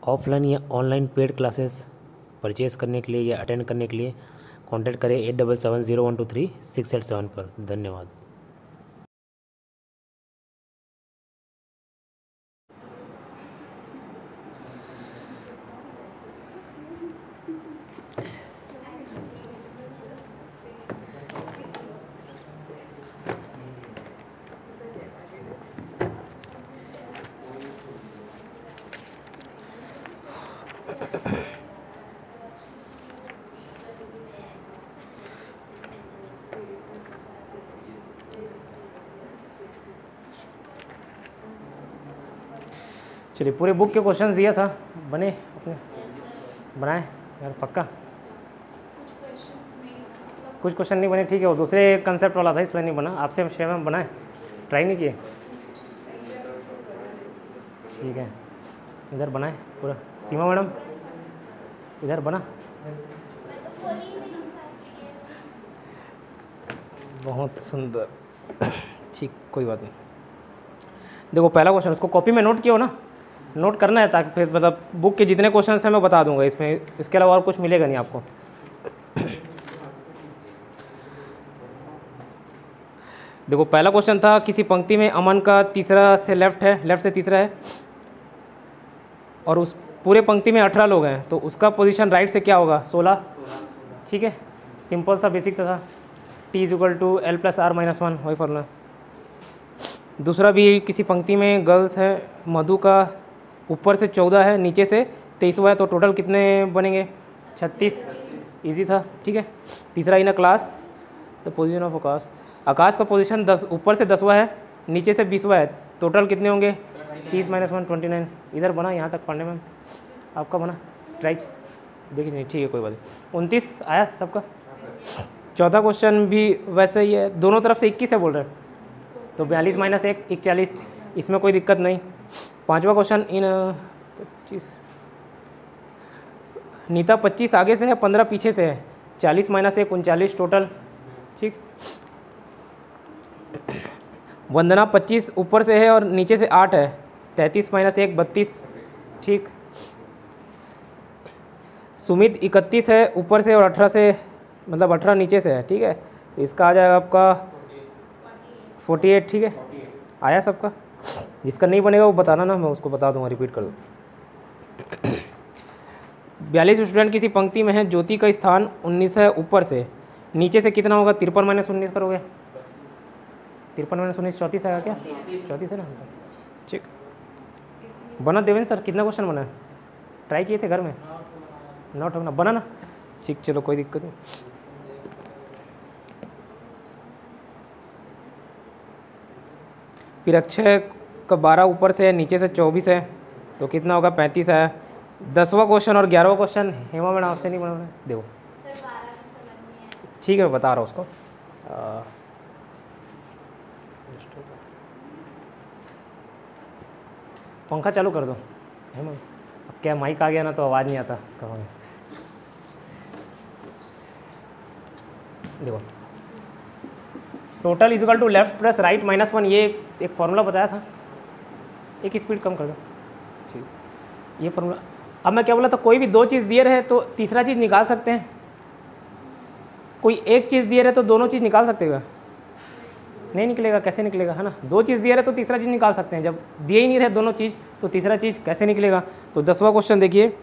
Offline या online paid classes purchase करने के लिए या अटेंड करने के लिए कॉन्टैक्ट करें 8770123687 पर। धन्यवाद। चलिए, पूरे बुक के क्वेश्चन दिया था, बने अपने बनाए यार पक्का। कुछ क्वेश्चन नहीं बने, ठीक है, वो दूसरे कंसेप्ट वाला था इसलिए नहीं बना। आपसे शेयर में बनाए, ट्राई नहीं किए, ठीक है। इधर बनाए पूरा, सीमा मैडम इधर बना, बहुत सुंदर, ठीक, कोई बात नहीं। देखो पहला क्वेश्चन, उसको कॉपी में नोट किया हो ना, नोट करना है ताकि फिर मतलब बुक के जितने क्वेश्चन हैं मैं बता दूंगा इसमें, इसके अलावा और कुछ मिलेगा नहीं आपको। देखो पहला क्वेश्चन था, किसी पंक्ति में अमन का तीसरा से लेफ्ट है, लेफ्ट से तीसरा है, और उस पूरे पंक्ति में 18 लोग हैं, तो उसका पोजीशन राइट से क्या होगा? 16, ठीक है, सिंपल सा बेसिक था। T = L+R-1, वही फॉर्मूला। दूसरा भी, किसी पंक्ति में गर्ल्स है, मधु का ऊपर से 14 है, नीचे से 23वां है, तो टोटल कितने बनेंगे? 36, इजी था, ठीक है। तीसरा, in a class the position of Aakash, Aakash का पोजीशन 10, ऊपर से 10वां है, नीचे से 20वां है, टोटल कितने होंगे? 30 - 1 29। इधर बना, यहाँ तक पढ़ने में आपका बना, ट्राई देखिए, नहीं ठीक है, कोई बात नहीं। 29 आया सबका। चौथा क्वेश्चन भी वैसे ही है, दोनों तरफ से 21 है बोल रहे हैं, तो 42 - 1 41, इसमें कोई दिक्कत नहीं। पांचवा क्वेश्चन, इन 25, नीता 25 आगे से है, 15 पीछे से है, 40 - 1 39 टोटल, ठीक। वंदना 25 ऊपर से है और नीचे से 8 है, 33 - 1 32, ठीक। सुमित 31 है ऊपर से और 18 से, मतलब 18 नीचे से है, ठीक है, तो इसका आ जाएगा आपका 48, ठीक है। आया सबका? जिसका नहीं बनेगा वो बताना ना, मैं उसको बता दूंगा, रिपीट कर दूँ। 42 स्टूडेंट किसी पंक्ति में है, ज्योति का स्थान 19 है ऊपर से, नीचे से कितना होगा? 53 - 19 करोगे, 53 - 19 34 आएगा क्या? 34 है ना, ठीक। बना देवेंद्र सर? कितना क्वेश्चन बना है? ट्राई किए थे घर में? नोट होना बना ना, ठीक, चलो कोई दिक्कत नहीं। फिर अक्षय का 12 ऊपर से है, नीचे से 24 है, तो कितना होगा? 35 है। 10वां क्वेश्चन और 11वां क्वेश्चन हेमा मैडम आपसे नहीं बना, देखो ठीक है, मैं बता रहा हूँ उसको। पंखा चालू कर दो हेमा, अब क्या माइक आ गया ना तो आवाज़ नहीं आता उसका। देखो total is equal to left plus right -1, ये एक फार्मूला बताया था, एक स्पीड कम कर दो, ठीक, ये फार्मूला। अब मैं क्या बोला था, कोई भी दो चीज़ दिए रहे तो तीसरा चीज़ निकाल सकते हैं, कोई एक चीज़ दिए रहे तो दोनों चीज़ निकाल सकते हैं? नहीं निकलेगा, कैसे निकलेगा, है ना। दो चीज़ दिए रहे तो तीसरा चीज़ निकाल सकते हैं, जब दिए ही नहीं रहे दोनों चीज़ तो तीसरा चीज़ कैसे निकलेगा? तो 10वां क्वेश्चन देखिए,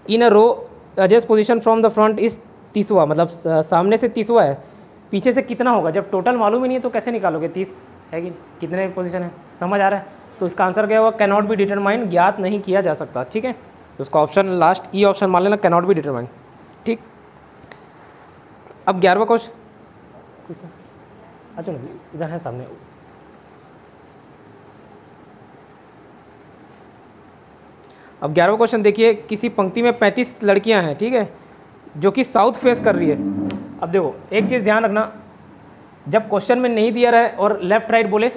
in a row adjust position from the front is 30वां, मतलब सामने से 30वां है, पीछे से कितना होगा? जब टोटल मालूम ही नहीं है तो कैसे निकालोगे? 30 है कि कितने पोजीशन है, समझ आ रहा है? तो इसका आंसर क्या होगा? कैन नॉट बी डिटरमाइन, ज्ञात नहीं किया जा सकता, ठीक है। तो उसका ऑप्शन लास्ट ई ऑप्शन मान लेना, कैन नॉट बी डिटरमाइन, ठीक। अब 11वां क्वेश्चन, अच्छा इधर है सामने। अब 11वां क्वेश्चन देखिए, किसी पंक्ति में 35 लड़कियां हैं, ठीक है, जो कि साउथ फेस कर रही है। अब देखो एक चीज़ ध्यान रखना, जब क्वेश्चन में नहीं दिया रहा है और लेफ्ट राइट बोले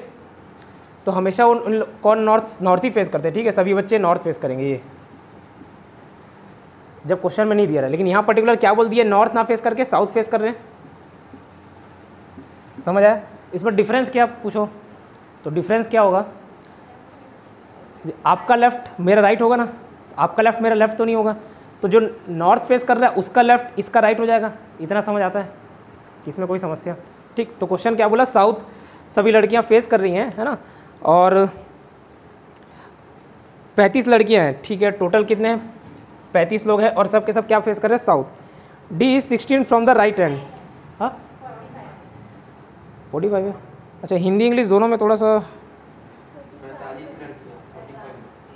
तो हमेशा उन कौन नॉर्थ ही फेस करते हैं, ठीक है, सभी बच्चे नॉर्थ फेस करेंगे ये, जब क्वेश्चन में नहीं दिया रहा है। लेकिन यहाँ पर्टिकुलर क्या बोल दिया? नॉर्थ ना फेस करके साउथ फेस कर रहे हैं, समझ आया? इसमें डिफरेंस क्या पूछो तो डिफरेंस क्या होगा? आपका लेफ्ट मेरा राइट होगा ना, आपका लेफ्ट मेरा लेफ्ट तो नहीं होगा, तो जो नॉर्थ फेस कर रहा है उसका लेफ्ट इसका राइट हो जाएगा। इतना समझ आता है कि इसमें कोई समस्या? ठीक, तो क्वेश्चन क्या बोला, साउथ सभी लड़कियां फेस कर रही हैं, है ना, और 35 लड़कियां हैं, ठीक है, टोटल कितने हैं, 35 लोग हैं, और सब के सब क्या फेस कर रहे हैं, south. D is 16 from the right hand. हाँ 45 है, अच्छा हिंदी इंग्लिश दोनों में थोड़ा सा,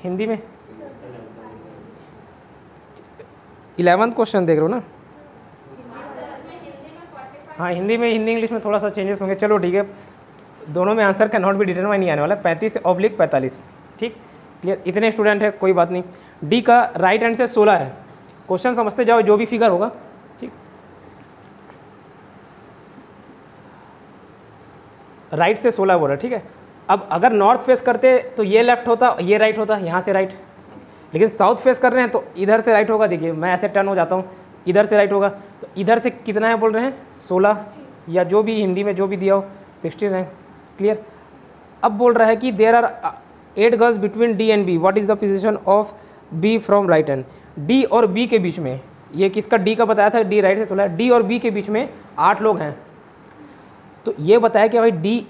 हिंदी में 11th क्वेश्चन देख रहे हो ना, हाँ हिंदी में, हिंदी इंग्लिश में थोड़ा सा चेंजेस होंगे, चलो ठीक है, दोनों में answer can not be determine नहीं आने वाला, 35/45, ठीक क्लियर, इतने स्टूडेंट है कोई बात नहीं। डी का राइट हैंड से 16 है, क्वेश्चन समझते जाओ, जो भी फिगर होगा, ठीक, राइट से 16 बोल रहा है, ठीक है। अब अगर नॉर्थ फेस करते तो ये लेफ्ट होता, ये राइट होता, यहाँ से राइट, लेकिन साउथ फेस कर रहे हैं तो इधर से राइट होगा, देखिए मैं ऐसे टर्न हो जाता हूँ, इधर से राइट होगा, तो इधर से कितना है बोल रहे हैं 16, या जो भी हिंदी में जो भी दिया हो 16 है, क्लियर। अब बोल रहा है कि there are 8 girls between D and B, what is the position of B from right hand. D और बी के बीच में, ये किसका, डी का बताया था, डी राइट से 16, डी और बी के बीच में 8 लोग हैं, तो ये बताया कि भाई डी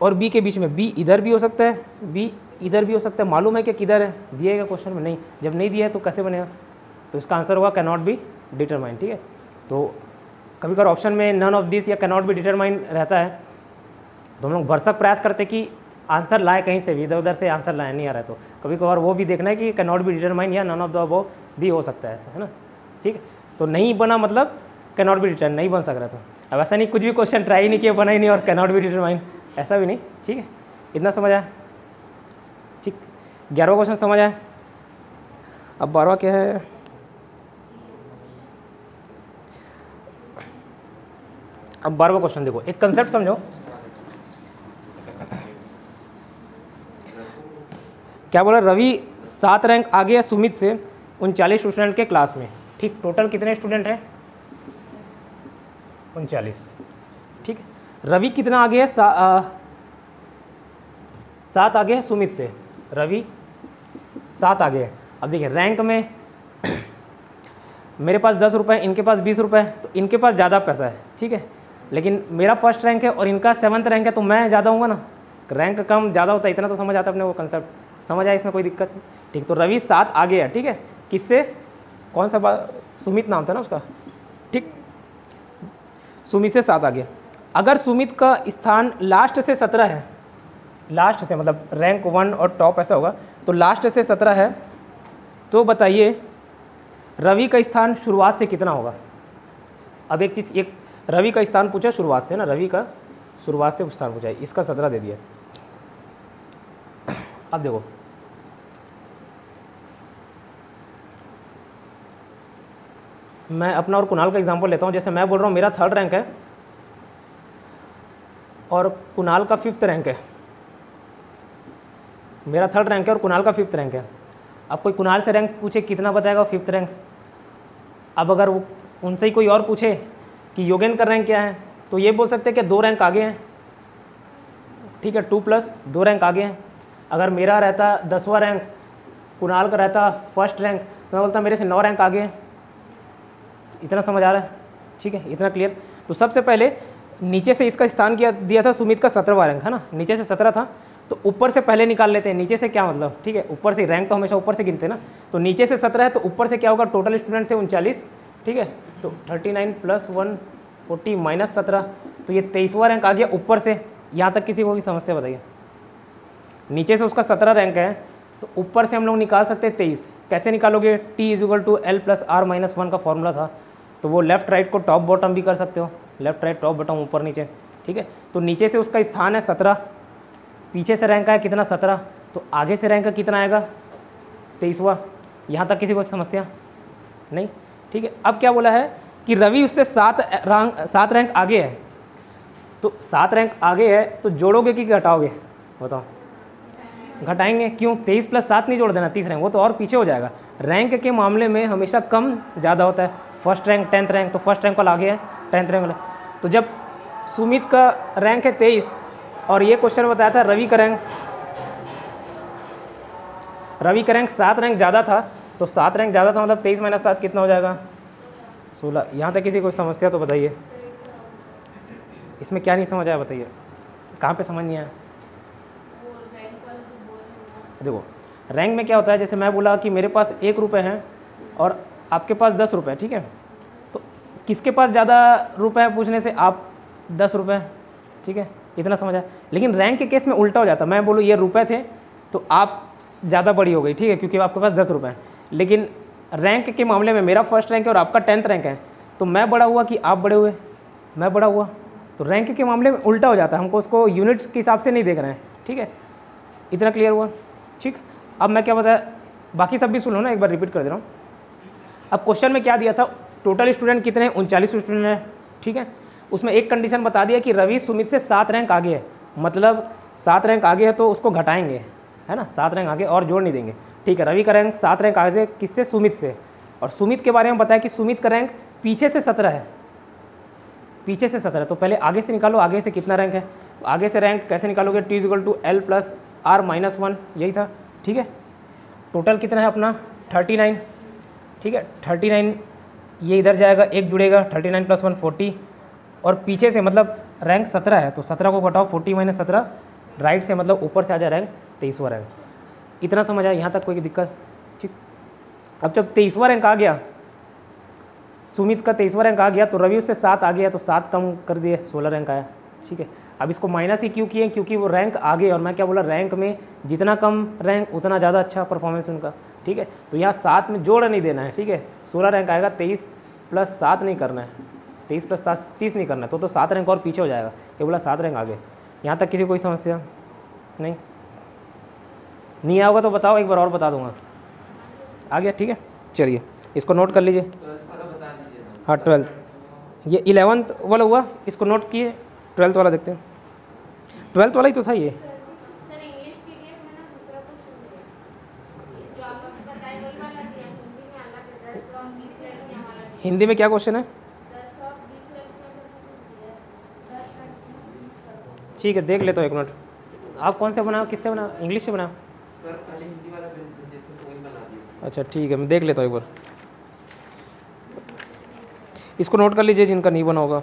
और बी के बीच में बी इधर भी हो सकता है, बी इधर भी हो सकता है, मालूम है कि किधर है, दिएगा क्वेश्चन में, नहीं, जब नहीं दिया है तो कैसे बनेगा, तो इसका आंसर होगा कैन नॉट बी डिटरमाइन, ठीक है। तो कभी कभार ऑप्शन में नन ऑफ दिस या कैन नॉट बी डिटरमाइन रहता है, तो हम लोग भरसक प्रयास करते कि आंसर लाए कहीं से भी, इधर उधर से आंसर लाए, नहीं आ रहा है तो कभी कभार वो भी देखना है कि कैन नॉट बी डिटरमाइन या नन ऑफ द अबव भी हो सकता है, ऐसा है ना, ठीक है। तो नहीं बना मतलब कैन नॉट बी डिटरमाइन, नहीं बन सक रहा था, अब ऐसा नहीं कुछ भी क्वेश्चन ट्राई नहीं किया, बना ही नहीं और कैन नॉट बी डिटरमाइन, ऐसा भी नहीं, ठीक है। इतना समझ आया, ठीक, 11वां क्वेश्चन समझ आया। अब 12वां क्या है, अब 12वां क्वेश्चन देखो, एक कंसेप्ट समझो, क्या बोला, रवि 7 रैंक आगे है सुमित से 39 स्टूडेंट के क्लास में, ठीक, टोटल कितने स्टूडेंट हैं 39, ठीक, रवि कितना आगे है, 7 आगे है सुमित से, रवि 7 आगे है। अब देखिए रैंक में मेरे पास 10 रुपये, इनके पास 20 रुपये, तो इनके पास ज़्यादा पैसा है, ठीक है, लेकिन मेरा फर्स्ट रैंक है और इनका 7th रैंक है, तो मैं ज़्यादा हूँगा ना, रैंक कम ज़्यादा होता है, इतना तो समझ आता है अपने, वो कंसेप्ट समझ आया, इसमें कोई दिक्कत नहीं, ठीक। तो रवि 7 आगे है, ठीक है, किससे, कौन सा सुमित नाम था ना उसका, ठीक, सुमित से 7 आगे। अगर सुमित का स्थान लास्ट से 17 है, लास्ट से मतलब रैंक 1 और टॉप ऐसा होगा, तो लास्ट से 17 है, तो बताइए रवि का स्थान शुरुआत से कितना होगा। अब एक चीज़, एक रवि का स्थान पूछा शुरुआत से ना, रवि का शुरुआत से स्थान पूछा है, इसका 17 दे दिया। अब देखो मैं अपना और कुणाल का एग्जांपल लेता हूँ, जैसे मैं बोल रहा हूँ मेरा 3rd रैंक है और कुणाल का 5th रैंक है, मेरा 3rd रैंक है और कुणाल का 5th रैंक है। अब कोई कुणाल से रैंक पूछे कितना बताएगा 5th रैंक, अब अगर वो उनसे ही कोई और पूछे कि योगेंद्र का रैंक क्या है, तो ये बोल सकते हैं कि 2 रैंक आगे हैं, ठीक है, 2 + 2 रैंक आगे हैं। अगर मेरा रहता 10वां रैंक, कुणाल का रहता 1st रैंक, तो मैं बोलता मेरे से 9 रैंक आगे हैं। इतना समझ आ रहा है, ठीक है, इतना क्लियर। तो सबसे पहले नीचे से इसका स्थान किया दिया था सुमित का 17वां रैंक है ना, नीचे से 17 था, तो ऊपर से पहले निकाल लेते हैं, नीचे से क्या मतलब, ठीक है, ऊपर से, रैंक तो हमेशा ऊपर से गिनते हैं ना, तो नीचे से 17 है तो ऊपर से क्या होगा, टोटल स्टूडेंट थे 39, ठीक है, तो 39 + 1 40 - 17, तो ये 23वां रैंक आ गया ऊपर से। यहाँ तक किसी को भी समस्या बताइए, नीचे से उसका 17 रैंक है तो ऊपर से हम लोग निकाल सकते हैं 23, कैसे निकालोगे, T = L + R - 1 का फॉर्मूला था, तो वो लेफ्ट राइट को टॉप बॉटम भी कर सकते हो, लेफ्ट राइट टॉप बॉटम ऊपर नीचे, ठीक है। तो नीचे से उसका स्थान है 17, पीछे से रैंक है कितना 17, तो आगे से रैंक कितना आएगा 23वां। यहाँ तक किसी को समस्या नहीं, ठीक है। अब क्या बोला है कि रवि उससे 7 रैंक आगे है, तो 7 रैंक आगे है तो जोड़ोगे कि घटाओगे, बताओ, घटाएंगे, क्यों, 23 + 7 नहीं जोड़ देना 30 रैंक, वो तो और पीछे हो जाएगा। रैंक के मामले में हमेशा कम ज़्यादा होता है, 1st रैंक 10th रैंक, तो 1st रैंक वाला आगे है 10th रैंक वाला। तो जब सुमित का रैंक है 23 और ये क्वेश्चन बताया था रवि का रैंक रवि का रैंक 7 रैंक ज़्यादा था, तो 7 रैंक ज़्यादा था मतलब 23 - 7 कितना हो जाएगा 16। यहाँ तक किसी कोई समस्या तो बताइए, इसमें क्या नहीं समझ आया बताइए, कहाँ पे समझ नहीं आया? देखो रैंक में क्या होता है, जैसे मैं बोला कि मेरे पास 1 रुपये है और आपके पास 10 रुपये, ठीक है, तो किसके पास ज़्यादा रुपये है पूछने से आप 10 रुपये, ठीक है, इतना समझ आया। लेकिन रैंक के केस में उल्टा हो जाता, मैं बोलूँ ये रुपये थे तो आप ज़्यादा बड़ी हो गई, ठीक है, क्योंकि आपके पास 10 रुपये हैं। लेकिन रैंक के मामले में मेरा फर्स्ट रैंक है और आपका 10th रैंक है, तो मैं बड़ा हुआ कि आप बड़े हुए? मैं बड़ा हुआ। तो रैंक के मामले में उल्टा हो जाता है, हमको उसको यूनिट्स के हिसाब से नहीं देख रहे हैं, ठीक है, इतना क्लियर हुआ? ठीक, अब मैं क्या बताया, बाकी सब भी सुनो ना, एक बार रिपीट कर दे रहा हूँ। अब क्वेश्चन में क्या दिया था, टोटल स्टूडेंट कितने हैं, 39 स्टूडेंट हैं, ठीक है। उसमें एक कंडीशन बता दिया कि रवि सुमित से 7 रैंक आगे है, मतलब 7 रैंक आगे है तो उसको घटाएंगे, है ना, 7 रैंक आगे और जोड़ नहीं देंगे, ठीक है। रवि का रैंक 7 रैंक आगे किससे, सुमित से। और सुमित के बारे में बताया कि सुमित का रैंक पीछे से 17 है, पीछे से 17, तो पहले आगे से निकालो, आगे से कितना रैंक है, तो आगे से रैंक कैसे निकालोगे, T = L + R - 1, यही था, ठीक है। टोटल कितना है अपना 39, ठीक है, 39 ये इधर जाएगा, एक जुड़ेगा, 39 + 1 40, और पीछे से मतलब रैंक 17 है तो 17 को घटाओ, 40 - 17, राइट से मतलब ऊपर से आ जाए रैंक 23वां रैंक। इतना समझ आया, यहाँ तक कोई दिक्कत? ठीक, अब जब 23वां रैंक आ गया, सुमित का 23वां रैंक आ गया, तो रवि उससे 7 आ गया, तो 7 कम कर दिए, 16 रैंक आया, ठीक है। अब इसको माइनस ही क्यों किए, क्योंकि वो रैंक आगे, और मैं क्या बोला, रैंक में जितना कम रैंक उतना ज़्यादा अच्छा परफॉर्मेंस उनका, ठीक है। तो यहाँ 7 में जोड़ नहीं देना है, ठीक है, 16 रैंक आएगा, 23 + 7 नहीं करना है, 23 + 7 30 नहीं करना है, तो 7 रैंक और पीछे हो जाएगा, ये बोला 7 रैंक आगे। यहाँ तक किसी कोई समस्या नहीं? नहीं आया होगा तो बताओ, एक बार और बता दूंगा। आ गया, ठीक है, चलिए इसको नोट कर लीजिए। हाँ 12th, ये 11th वाला हुआ, इसको नोट किए, 12th वाला देखते हैं। 12th वाला ही तो था ये। हिंदी में क्या क्वेश्चन है? ठीक है, देख लेता हूँ, एक मिनट। आप कौन से बनाओ, किससे बनाओ, इंग्लिश से बनाओ? सर पहले हिंदी वाला भेजे थे तो वही बना दिया। अच्छा ठीक है, मैं देख लेता हूँ एक बार, इसको नोट कर लीजिए जिनका नहीं बना होगा।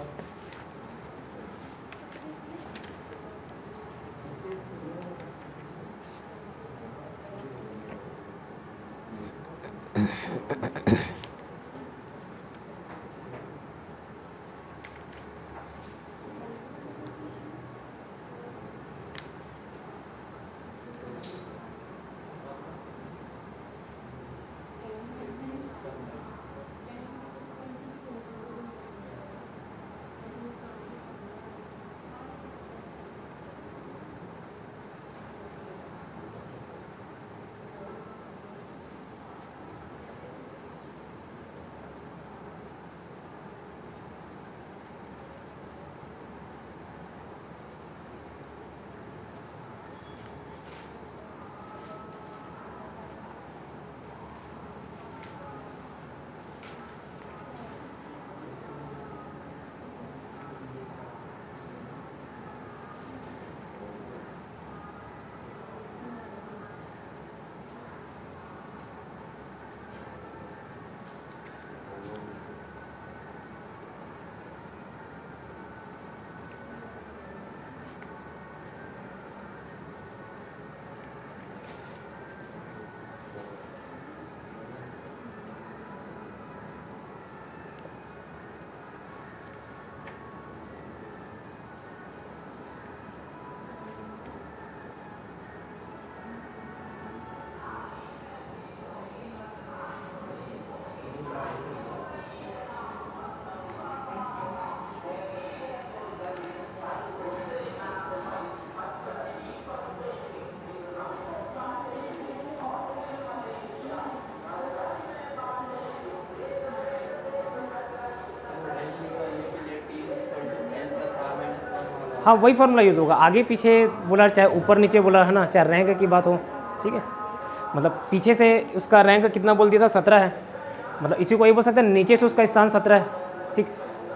हाँ वही फार्मूला यूज़ होगा, आगे पीछे बोला चाहे ऊपर नीचे बोला है ना, चाहे रैंक की बात हो, ठीक है। मतलब पीछे से उसका रैंक कितना बोल दिया था, 17 है, मतलब इसी को ये बोल सकते हैं नीचे से उसका स्थान 17 है, ठीक।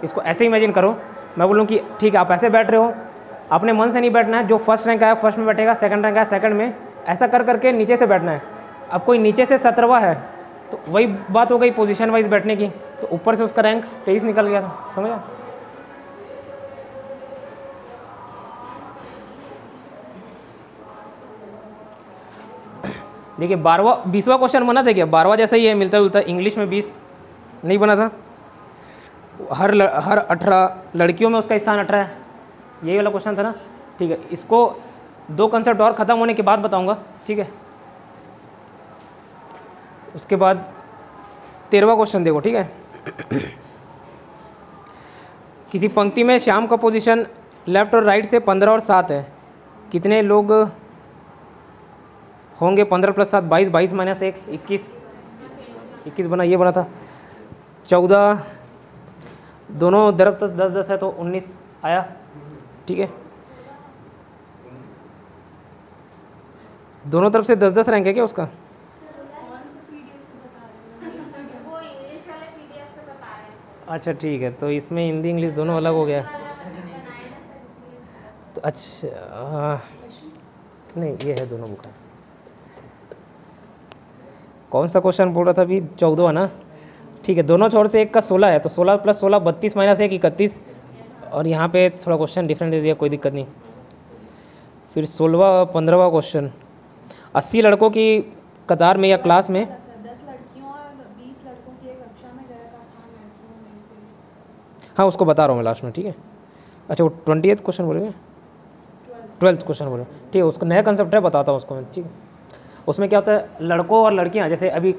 इसको ऐसे इमेजिन करो, मैं बोलूँ कि ठीक है आप ऐसे बैठ रहे हो, अपने मन से नहीं बैठना है, जो फर्स्ट रैंक आया फर्स्ट में बैठेगा, सेकंड रैंक आया सेकंड में, ऐसा कर करके नीचे से बैठना है, अब कोई नीचे से 17वां है तो वही बात हो गई पोजीशन वाइज बैठने की, तो ऊपर से उसका रैंक 23 निकल गया था, समझा। देखिए 20वां क्वेश्चन बना था क्या, 12वां जैसा ही है, मिलता जुलता। इंग्लिश में 20 नहीं बना था, हर 18 लड़कियों में उसका स्थान 18 है, यही वाला क्वेश्चन था ना। ठीक है, इसको 2 कंसेप्ट और ख़त्म होने के बाद बताऊंगा, ठीक है। उसके बाद 13वां क्वेश्चन देखो, ठीक है। किसी पंक्ति में श्याम का पोजीशन लेफ्ट और राइट से 15 और 7 है, कितने लोग होंगे? 15 + 7 22, 22 - 1 21, 21 बना, ये बना था। 14, दोनों तरफ 10 10 है तो 19 आया, ठीक है। दोनों तरफ से 10 10 रैंक है क्या उसका? अच्छा ठीक है, तो इसमें हिंदी इंग्लिश दोनों अलग हो गया तो अच्छा नहीं, ये है दोनों बुक है। कौन सा क्वेश्चन बोल रहा था अभी? 14 ना, ठीक है। दोनों छोर से 1 का 16 है तो 16 + 16 32 - 1 31, और यहाँ पे थोड़ा क्वेश्चन डिफरेंट दे दिया, कोई दिक्कत नहीं। फिर 16वां 15वां क्वेश्चन, 80 लड़कों की कतार में या क्लास में 10 लड़कियों और 20 लड़कों की एक कक्षा में जगह का स्थान लड़कियों में से। हाँ उसको बता रहा हूँ मैं लास्ट में, ठीक है। अच्छा वो 28th क्वेश्चन बोलेंगे, 12th क्वेश्चन बोले, ठीक है। उसको नया कंसेप्ट है, बताता हूँ उसको मैं, ठीक है। उसमें क्या होता है, लड़कों और लड़कियाँ जैसे अभी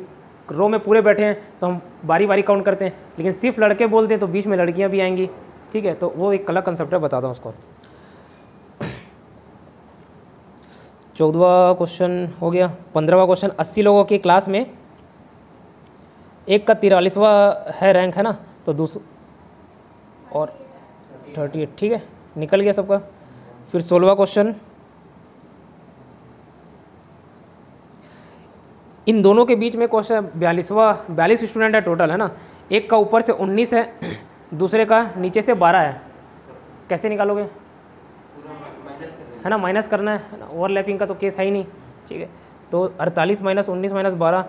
रो में पूरे बैठे हैं तो हम बारी बारी काउंट करते हैं, लेकिन सिर्फ लड़के बोलते हैं तो बीच में लड़कियाँ भी आएंगी, ठीक है। तो वो एक अलग कंसेप्ट है, बताता हूँ उसको। 14वां क्वेश्चन हो गया। 15वां क्वेश्चन, 80 लोगों की क्लास में 1 का 43वां है रैंक, है ना, तो दूसरा और 38, ठीक है, निकल गया सबका। फिर 16वां क्वेश्चन, इन दोनों के बीच में क्वेश्चन 42 स्टूडेंट है टोटल, है ना। एक का ऊपर से 19 है, दूसरे का नीचे से 12 है, कैसे निकालोगे? है ना, माइनस करना है ना, ओवरलैपिंग का तो केस है ही नहीं, ठीक है। तो 48 - 19 - 12,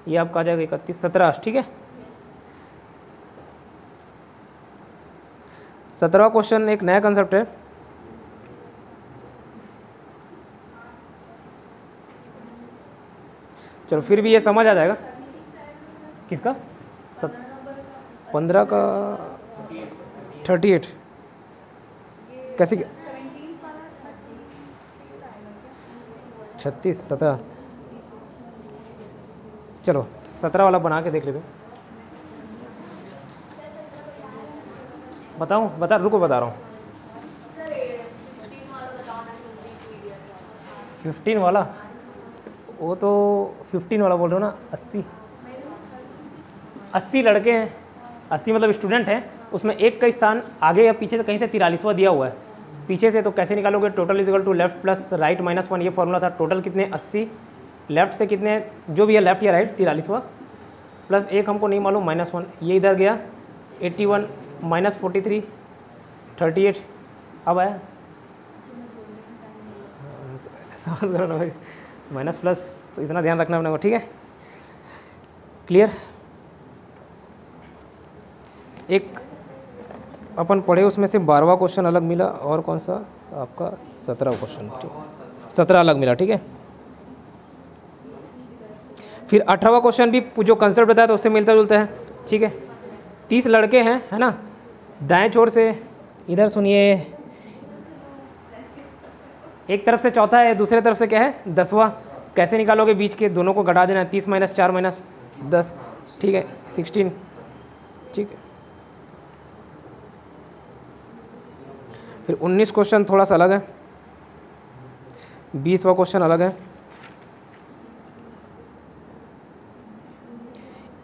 ये आपका आ जाएगा 31 17, ठीक है। 17वां क्वेश्चन एक नया कंसेप्ट है, चलो फिर भी ये समझ आ जाएगा। किसका? 15 का 38 कैसे? 36 17, चलो 17 वाला बना के देख लेते। रुको बता रहा हूँ। 15 वाला, वो तो 15 वाला बोल रहे हो ना। 80 लड़के हैं, 80 मतलब स्टूडेंट हैं, उसमें एक का स्थान आगे या पीछे से कहीं से 43वां दिया हुआ है पीछे से, तो कैसे निकालोगे? टोटल = लेफ्ट प्लस राइट -1, ये फॉर्मूला था। टोटल कितने? 80, लेफ्ट से कितने जो भी है, लेफ्ट या राइट 43वां, प्लस एक हमको नहीं मालूम -1, ये इधर गया 81 - 43 38, अब आया समझ करो ना भाई, माइनस प्लस तो इतना ध्यान रखना अपने को, ठीक है। क्लियर? एक अपन पढ़े उसमें से 12वां क्वेश्चन अलग मिला, और कौन सा आपका 17वां क्वेश्चन, ठीक, 17 अलग मिला, ठीक है। फिर 18वां क्वेश्चन भी जो कंसेप्ट बताया था उससे मिलता जुलता है, ठीक है। 30 लड़के हैं, है ना, दाएं छोर से, इधर सुनिए, एक तरफ से चौथा है, दूसरे तरफ से क्या है 10वां, कैसे निकालोगे? बीच के दोनों को घटा देना है, 30 - 4 - 10, ठीक है 16, ठीक है। फिर 19 क्वेश्चन थोड़ा सा अलग है, 20वां क्वेश्चन अलग है,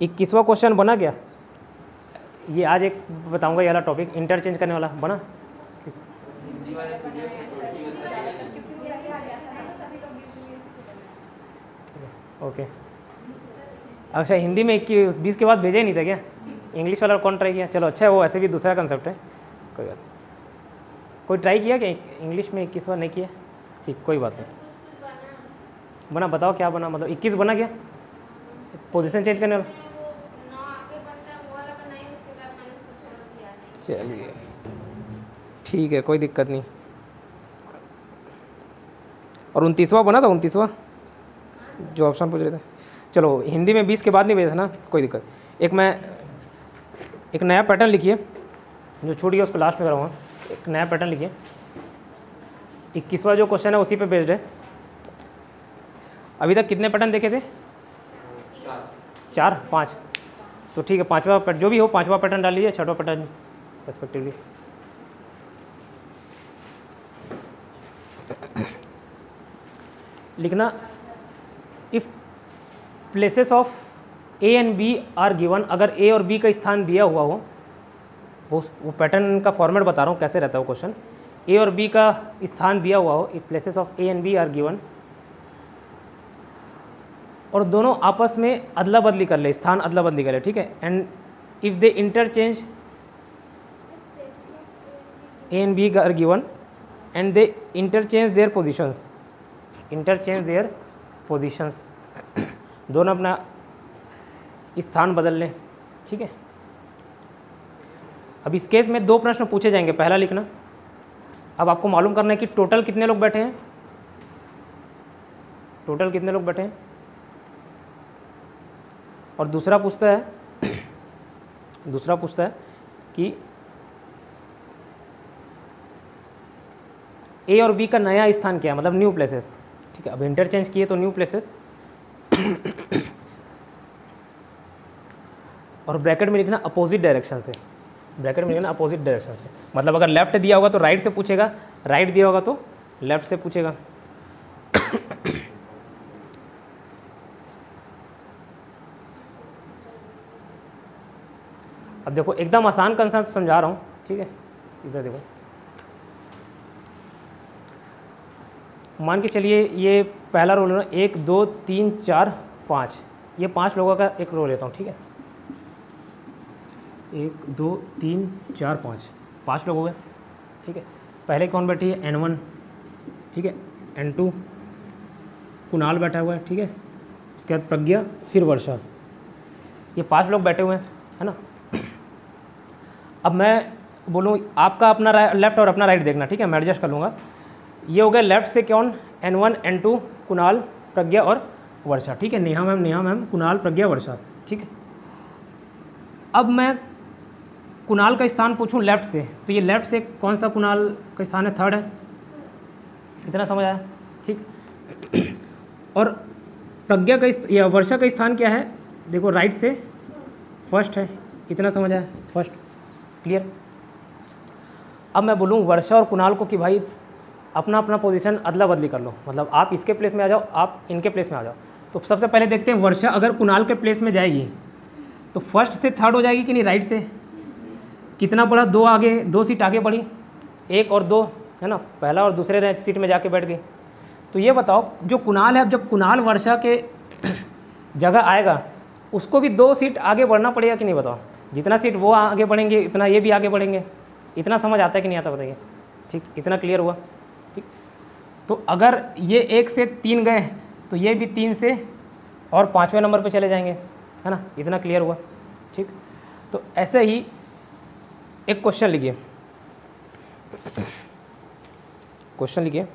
21वां क्वेश्चन बना क्या? ये आज एक बताऊंगा, ये वाला टॉपिक इंटरचेंज करने वाला बना। ओके, अच्छा हिंदी में 20 के बाद भेजा ही नहीं था क्या? इंग्लिश वाला कौन ट्राई किया? चलो अच्छा है, वो ऐसे भी दूसरा कंसेप्ट है, कोई बात। कोई ट्राई किया क्या इंग्लिश में 21वां? नहीं किया, ठीक, कोई बात नहीं। बना, बताओ क्या बना, मतलब 21 बना क्या पोजीशन चेंज करने वाला? चलिए ठीक है, कोई दिक्कत नहीं। और 29वां बना था, 29वां जो ऑप्शन पूछ रहे थे। चलो हिंदी में 20 के बाद नहीं भेजा था ना, कोई दिक्कत। एक नया पैटर्न लिखिए, जो छूट गया उसको लास्ट में कराऊंगा। एक नया पैटर्न लिखिए, 21वां जो क्वेश्चन है उसी पे बेस्ड है। अभी तक कितने पैटर्न देखे थे? 4 5। तो ठीक है, 5वां पैटर्न जो भी हो, 5वां पैटर्न डाल लीजिए, 6वां पैटर्न रेस्पेक्टिवली। लिखना, if places of A and B are given, अगर ए और बी का स्थान दिया हुआ हो, वो पैटर्न का फॉर्मेट बता रहा हूँ कैसे रहता है वो क्वेश्चन। ए और बी का स्थान दिया हुआ हो, if places of A and B are given, और दोनों आपस में अदला बदली कर ले, स्थान अदला बदली कर ले, ठीक है। And if they interchange, A and B are given and they interchange their positions, interchange their positions, दोनों अपना स्थान बदल लें, ठीक है। अब इस केस में 2 प्रश्न पूछे जाएंगे, पहला लिखना, अब आपको मालूम करना है कि टोटल कितने लोग बैठे हैं, टोटल कितने लोग बैठे हैं। और दूसरा पूछता है कि ए और बी का नया स्थान क्या है, मतलब न्यू प्लेसेस, ठीक है। अब इंटरचेंज किए तो न्यू प्लेसेस, और ब्रैकेट में लिखना अपोजिट डायरेक्शन से, ब्रैकेट में लिखना अपोजिट डायरेक्शन से, मतलब अगर लेफ्ट दिया होगा तो राइट से पूछेगा, राइट दिया होगा तो लेफ्ट से पूछेगा। अब देखो एकदम आसान कंसेप्ट समझा रहा हूँ, ठीक है। इधर देखो, मान के चलिए ये पहला रोल है, 1 2 3 4 5, ये 5 लोगों का एक रोल लेता हूँ, ठीक है। 1 2 3 4 5 लोग हो गए, ठीक है। पहले कौन बैठी है? N1, ठीक है। N2 कुणाल बैठा हुआ है, ठीक है। उसके बाद प्रज्ञा, फिर वर्षा, ये 5 लोग बैठे हुए हैं, है ना। अब मैं बोलूँ आपका अपना लेफ्ट और अपना राइट देखना, ठीक है, मैं एडजस्ट कर लूँगा। ये हो गया लेफ्ट से कौन? N1 N2 कुणाल प्रज्ञा और वर्षा, ठीक है। नेहा मैम कुणाल प्रज्ञा वर्षा, ठीक है। अब मैं कुणाल का स्थान पूछूं लेफ्ट से, तो ये लेफ्ट से कौन सा कुणाल का स्थान है? 3rd है, इतना समझ आया, ठीक। और प्रज्ञा का या वर्षा का स्थान क्या है? देखो राइट से 1st है, इतना समझ आया, 1st, क्लियर। अब मैं बोलूँ वर्षा और कुणाल को कि भाई अपना अपना पोजीशन अदला बदली कर लो, मतलब आप इसके प्लेस में आ जाओ, आप इनके प्लेस में आ जाओ। तो सबसे पहले देखते हैं वर्षा अगर कुणाल के प्लेस में जाएगी तो 1st से 3rd हो जाएगी कि नहीं? राइट से कितना बढ़ा? 2 आगे, 2 सीट आगे बढ़ी, 1 और 2, है ना, पहला और दूसरे सीट में जाके बैठ गई। तो ये बताओ जो कुणाल है, अब जब कुणाल वर्षा के जगह आएगा उसको भी 2 सीट आगे बढ़ना पड़ेगा कि नहीं? बताओ, जितना सीट वो आगे बढ़ेंगे इतना ये भी आगे बढ़ेंगे। इतना समझ आता है कि नहीं आता, बताइए, ठीक, इतना क्लियर हुआ, ठीक। तो अगर ये 1 से 3 गए तो ये भी 3 से और 5वें नंबर पे चले जाएंगे, है ना, इतना क्लियर हुआ, ठीक। तो ऐसे ही एक क्वेश्चन लिखिए, क्वेश्चन लिखिए,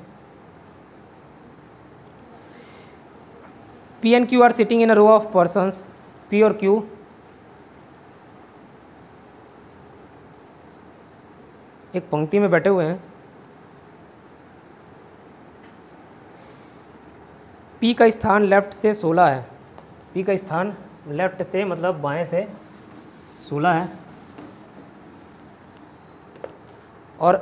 P and Q are sitting in a row of persons, P और Q एक पंक्ति में बैठे हुए हैं। P का स्थान लेफ्ट से 16 है, P का स्थान लेफ्ट से मतलब बाएं से 16 है, और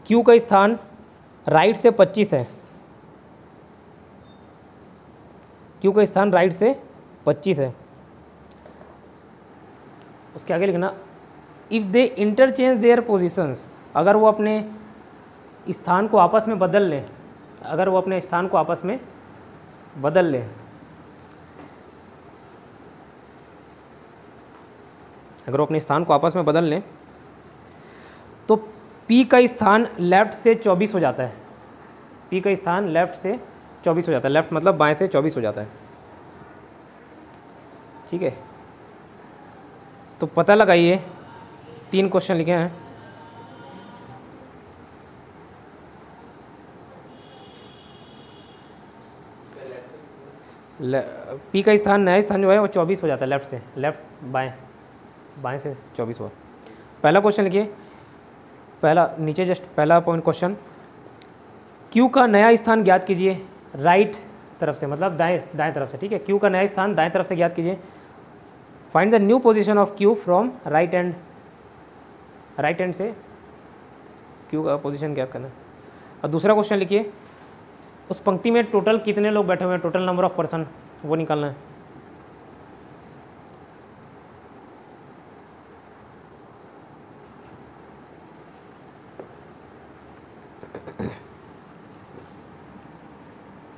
Q का स्थान राइट से 25 है, Q का स्थान राइट से 25 है। उसके आगे लिखना if they interchange their positions, अगर वो अपने स्थान को आपस में बदल लें, अगर वो अपने स्थान को आपस में बदल लें, अगर वो अपने स्थान को आपस में बदल लें तो P का स्थान लेफ्ट से 24 हो जाता है, P का स्थान लेफ्ट से 24 हो जाता है, लेफ्ट मतलब बाएं से 24 हो जाता है, ठीक है। तो पता लगाइए, 3 क्वेश्चन लिखे हैं। P का स्थान, नया स्थान जो है वो 24 हो जाता है, लेफ्ट से, लेफ्ट बाएं से 24 हुआ। पहला क्वेश्चन लिखिए, पहला नीचे जस्ट पहला पॉइंट क्वेश्चन, Q का नया स्थान ज्ञात कीजिए राइट तरफ से, मतलब दाएं तरफ से, ठीक है। Q का नया स्थान दाएं तरफ से ज्ञात कीजिए। Find the new position of Q from right hand से Q का पोजीशन ज्ञात करना है। और दूसरा क्वेश्चन लिखिए, उस पंक्ति में टोटल कितने लोग बैठे हुए हैं, टोटल नंबर ऑफ पर्सन वो निकालना है।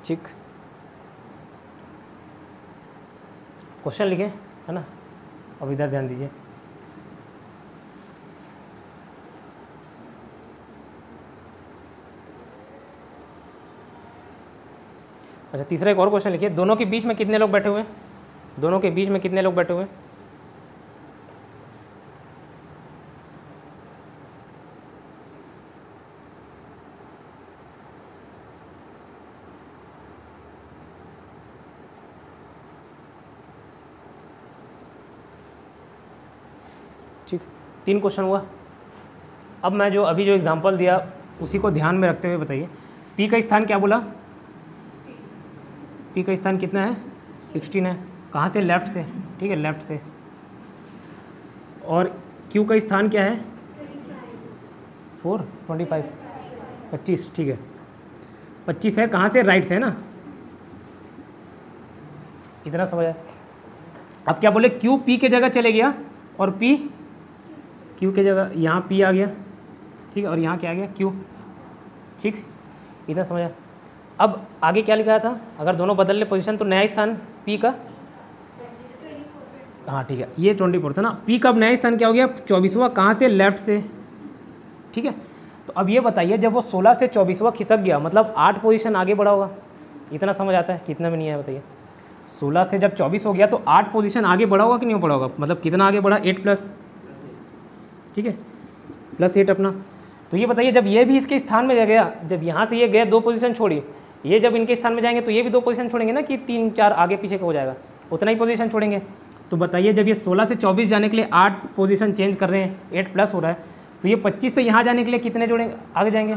ठीक, क्वेश्चन लिखे है ना, अब इधर ध्यान दीजिए। अच्छा, तीसरा एक और क्वेश्चन लिखिए, दोनों के बीच में कितने लोग बैठे हुए हैं, दोनों के बीच में कितने लोग बैठे हुए हैं। ठीक, 3 क्वेश्चन हुआ। अब मैं जो अभी जो एग्जांपल दिया उसी को ध्यान में रखते हुए बताइए, P का स्थान क्या बोला, P का स्थान कितना है, 16 है, कहाँ से, लेफ्ट से, ठीक है, लेफ्ट से। और Q का स्थान क्या है, 25, ठीक है, 25 है, कहाँ से, राइट से, है ना, इतना समझ आया। अब क्या बोले, Q P के जगह चले गया और P Q के जगह, यहाँ P आ गया, ठीक है, और यहाँ क्या आ गया, Q, ठीक, इतना समझा। अब आगे क्या लिखा था, अगर दोनों बदल ले पोजीशन तो नया स्थान P का, हाँ ठीक है, ये 24 था ना, P का अब नया स्थान क्या हो गया, 24वां, कहाँ से, लेफ्ट से, ठीक है। तो अब ये बताइए, जब वो 16 से 24वां खिसक गया, मतलब 8 पोजीशन आगे बढ़ा होगा, इतना समझ आता है, कितना में नहीं आया बताइए। 16 से जब 24 हो गया तो 8 पोजीशन आगे बढ़ा होगा कि नहीं बढ़ा होगा, मतलब कितना आगे बढ़ा, 8 प्लस, ठीक है, प्लस 8 अपना। तो ये बताइए, जब ये भी इसके स्थान में गया, जब यहाँ से ये गए 2 पोजीशन छोड़ी, ये जब इनके स्थान में जाएंगे तो ये भी 2 पोजीशन छोड़ेंगे ना, कि 3 4 आगे पीछे का हो जाएगा, उतना ही पोजीशन छोड़ेंगे। तो बताइए, जब ये 16 से 24 जाने के लिए 8 पोजीशन चेंज कर रहे हैं, 8 प्लस हो रहा है, तो ये 25 से यहाँ जाने के लिए कितने जोड़ेंगे, आगे जाएंगे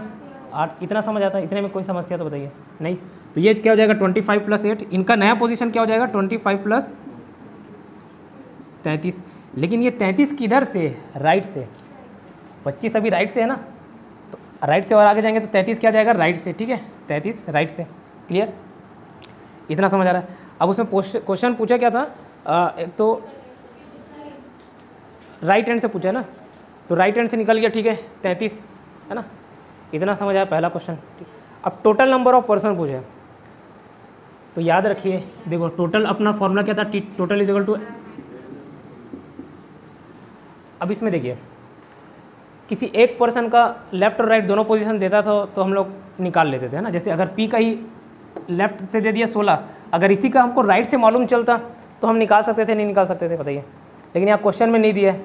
8, इतना समझ आता है, इतने में कोई समस्या तो बताइए नहीं। तो ये क्या हो जाएगा, 25 प्लस 8, इनका नया पोजीशन क्या हो जाएगा, 25 प्लस 33। लेकिन ये 33 किधर से, राइट से, 25 अभी राइट से है ना, तो राइट से और आगे जाएंगे तो 33 क्या जाएगा, राइट से, ठीक है, 33 राइट से, क्लियर, इतना समझ आ रहा है। अब उसमें क्वेश्चन पूछा क्या था, एक तो राइट हैंड से पूछा है ना, तो राइट हैंड से निकल गया, ठीक है, 33 है ना, इतना समझ आया पहला क्वेश्चन, ठीक। अब टोटल नंबर ऑफ पर्सन पूछे, तो याद रखिए, देखो टोटल अपना फॉर्मूला क्या था, टोटल इज इक्वल टू, अब इसमें देखिए, किसी एक पर्सन का लेफ्ट और राइट दोनों पोजीशन देता था तो हम लोग निकाल लेते थे, है ना। जैसे अगर P का ही लेफ्ट से दे दिया 16, अगर इसी का हमको राइट से मालूम चलता तो हम निकाल सकते थे, नहीं निकाल सकते थे बताइए। लेकिन यहाँ क्वेश्चन में नहीं दिया है